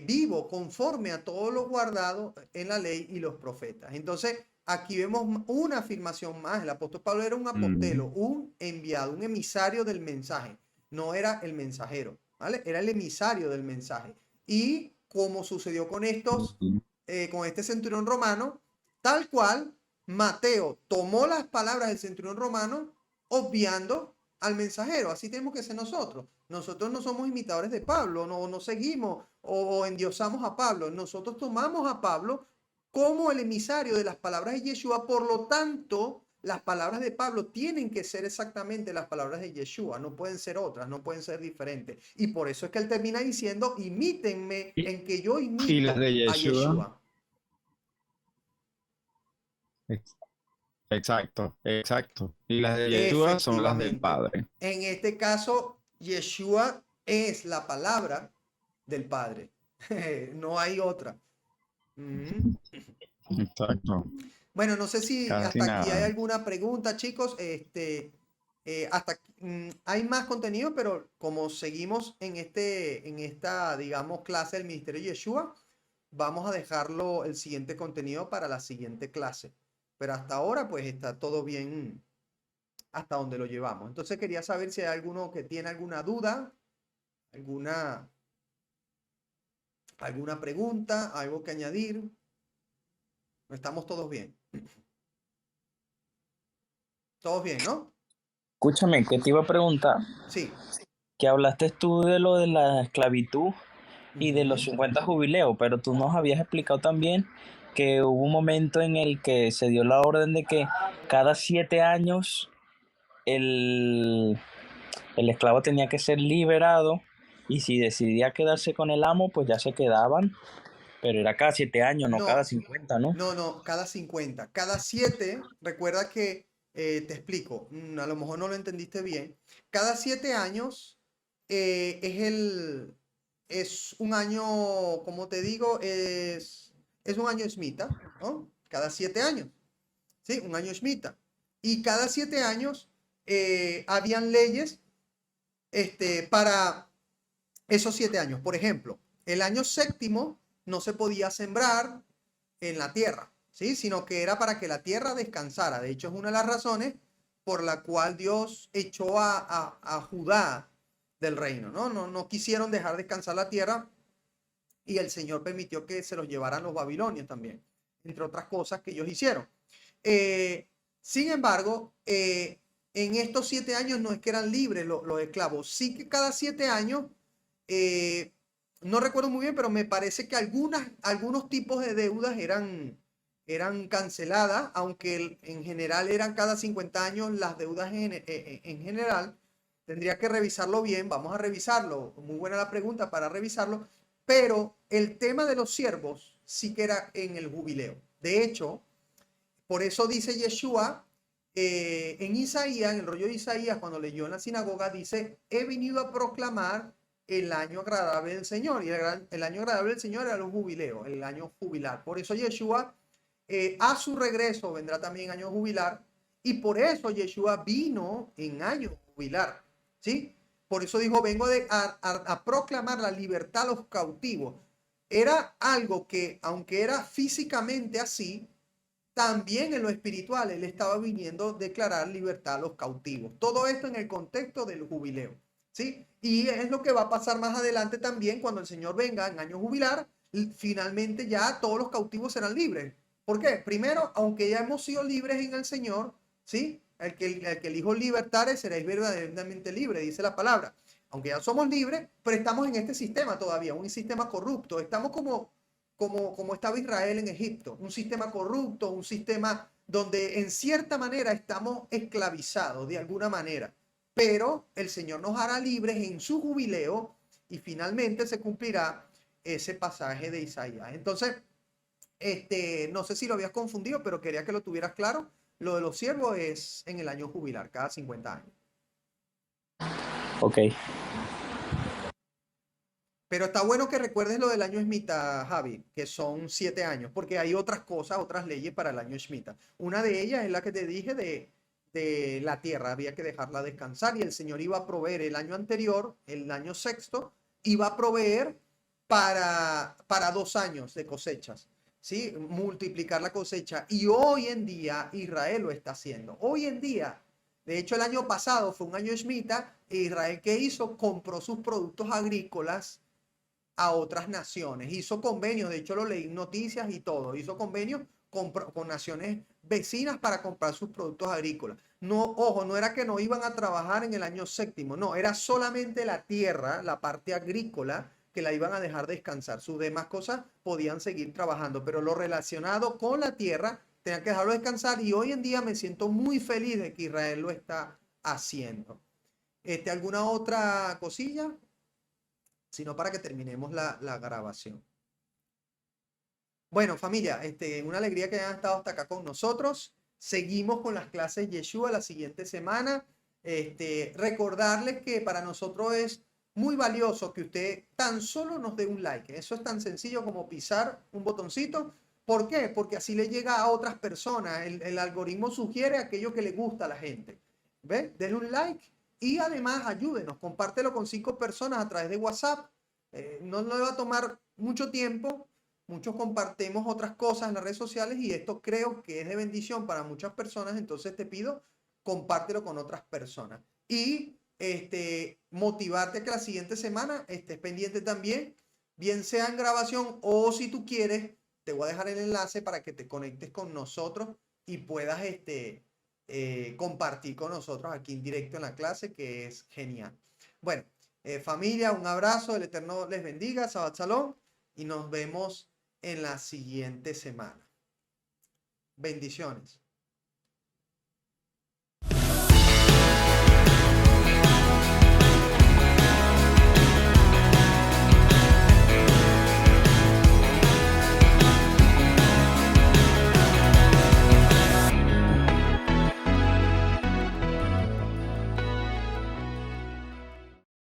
vivo conforme a todo lo guardado en la ley y los profetas. Entonces, aquí vemos una afirmación más. El apóstol Pablo era un apostelo, un enviado, un emisario del mensaje. No era el mensajero, ¿vale? Era el emisario del mensaje. Y como sucedió con con este centurión romano, tal cual, Mateo tomó las palabras del centurión romano, obviando al mensajero. Así tenemos que ser nosotros. Nosotros no somos imitadores de Pablo, no seguimos o endiosamos a Pablo. Nosotros tomamos a Pablo como el emisario de las palabras de Yeshua. Por lo tanto, las palabras de Pablo tienen que ser exactamente las palabras de Yeshua, no pueden ser otras, no pueden ser diferentes. Y por eso es que él termina diciendo, imítenme en que yo Y imito las de a Yeshua. Yeshua. Exacto, exacto. Y las de Yeshua son las del Efectivamente. Padre. En este caso, Yeshua es la palabra del Padre. No hay otra. Mm. Exacto. Bueno, no sé si Casi hasta aquí hay nada. alguna pregunta, chicos. Hay más contenido, pero como seguimos en esta, digamos, clase del Ministerio de Yeshua, vamos a dejarlo el siguiente contenido para la siguiente clase. Pero hasta ahora, pues está todo bien hasta donde lo llevamos. Entonces quería saber si hay alguno que tiene alguna duda, alguna pregunta, algo que añadir. Estamos todos bien. Todos bien, ¿no? Escúchame, que te iba a preguntar, Sí. que hablaste tú de lo de la esclavitud y de los Ujú. 50 jubileos, pero tú nos habías explicado también que hubo un momento en el que se dio la orden de que cada 7 años el esclavo tenía que ser liberado y si decidía quedarse con el amo, pues ya se quedaban, pero era cada 7 años, no cada No, 50, ¿no? no, cada 50. Cada 7, recuerda que, te explico, a lo mejor no lo entendiste bien. Cada 7 años es un año, como te digo, es un año Shemitah, ¿no? Cada 7 años, ¿sí? Un año Shemitah. Y cada 7 años habían leyes para esos 7 años. Por ejemplo, el año séptimo no se podía sembrar en la tierra, ¿sí? Sino que era para que la tierra descansara. De hecho, es una de las razones por la cual Dios echó a Judá del reino, ¿no? No quisieron dejar descansar la tierra y el Señor permitió que se los llevaran los babilonios también, entre otras cosas que ellos hicieron. Sin embargo, en estos 7 años no es que eran libres los esclavos, sí que cada 7 años, no recuerdo muy bien, pero me parece que algunos tipos de deudas eran canceladas, aunque en general eran cada 50 años las deudas en general. Tendría que revisarlo bien, vamos a revisarlo. Muy buena la pregunta para revisarlo, pero el tema de los siervos sí que era en el jubileo. De hecho, por eso dice Yeshua en Isaías, en el rollo de Isaías, cuando leyó en la sinagoga, dice, he venido a proclamar el año agradable del Señor. Y el año agradable del Señor era el jubileo, el año jubilar. Por eso Yeshua, a su regreso, vendrá también año jubilar. Y por eso Yeshua vino en año jubilar. ¿Sí? Por eso dijo, vengo a proclamar la libertad a los cautivos. Era algo que, aunque era físicamente así, también en lo espiritual él estaba viniendo a declarar libertad a los cautivos. Todo esto en el contexto del jubileo, ¿sí? Y es lo que va a pasar más adelante también cuando el Señor venga en año jubilar. Finalmente ya todos los cautivos serán libres. ¿Por qué? Primero, aunque ya hemos sido libres en el Señor, ¿sí? El que el Hijo libertare seréis verdaderamente libre, dice la palabra. Aunque ya somos libres, pero estamos en este sistema todavía, un sistema corrupto. Estamos como estaba Israel en Egipto, un sistema corrupto, un sistema donde en cierta manera estamos esclavizados de alguna manera, pero el Señor nos hará libres en su jubileo y finalmente se cumplirá ese pasaje de Isaías. Entonces, no sé si lo habías confundido, pero quería que lo tuvieras claro. Lo de los siervos es en el año jubilar, cada 50 años. Ok. Pero está bueno que recuerdes lo del año Shemitah, Javi, que son 7 años, porque hay otras cosas, otras leyes para el año Shemitah. Una de ellas es la que te dije de la tierra, había que dejarla descansar y el Señor iba a proveer el año anterior, el año sexto, iba a proveer para 2 años de cosechas, ¿sí? Multiplicar la cosecha. Y hoy en día Israel lo está haciendo. Hoy en día, de hecho el año pasado fue un año Shemitah, e Israel, ¿qué hizo? Compró sus productos agrícolas a otras naciones. Hizo convenios, de hecho lo leí en noticias y todo, hizo convenios con naciones vecinas para comprar sus productos agrícolas. No, ojo, no era que no iban a trabajar en el año séptimo, no, era solamente la tierra, la parte agrícola, que la iban a dejar descansar. Sus demás cosas podían seguir trabajando, pero lo relacionado con la tierra tenían que dejarlo descansar y hoy en día me siento muy feliz de que Israel lo está haciendo. ¿Alguna otra cosilla? Sino para que terminemos la grabación. Bueno, familia, una alegría que hayan estado hasta acá con nosotros. Seguimos con las clases Yeshua la siguiente semana. Recordarles que para nosotros es muy valioso que usted tan solo nos dé un like. Eso es tan sencillo como pisar un botoncito. ¿Por qué? Porque así le llega a otras personas. El algoritmo sugiere aquello que le gusta a la gente. ¿Ve? Denle un like y además ayúdenos. Compártelo con 5 personas a través de WhatsApp. No le va a tomar mucho tiempo. Muchos compartimos otras cosas en las redes sociales y esto creo que es de bendición para muchas personas. Entonces te pido, compártelo con otras personas. Y motivarte a que la siguiente semana estés pendiente también, bien sea en grabación o si tú quieres, te voy a dejar el enlace para que te conectes con nosotros y puedas compartir con nosotros aquí en directo en la clase, que es genial. Bueno, familia, un abrazo, el Eterno les bendiga, Shabbat Shalom, y nos vemos en la siguiente semana. Bendiciones.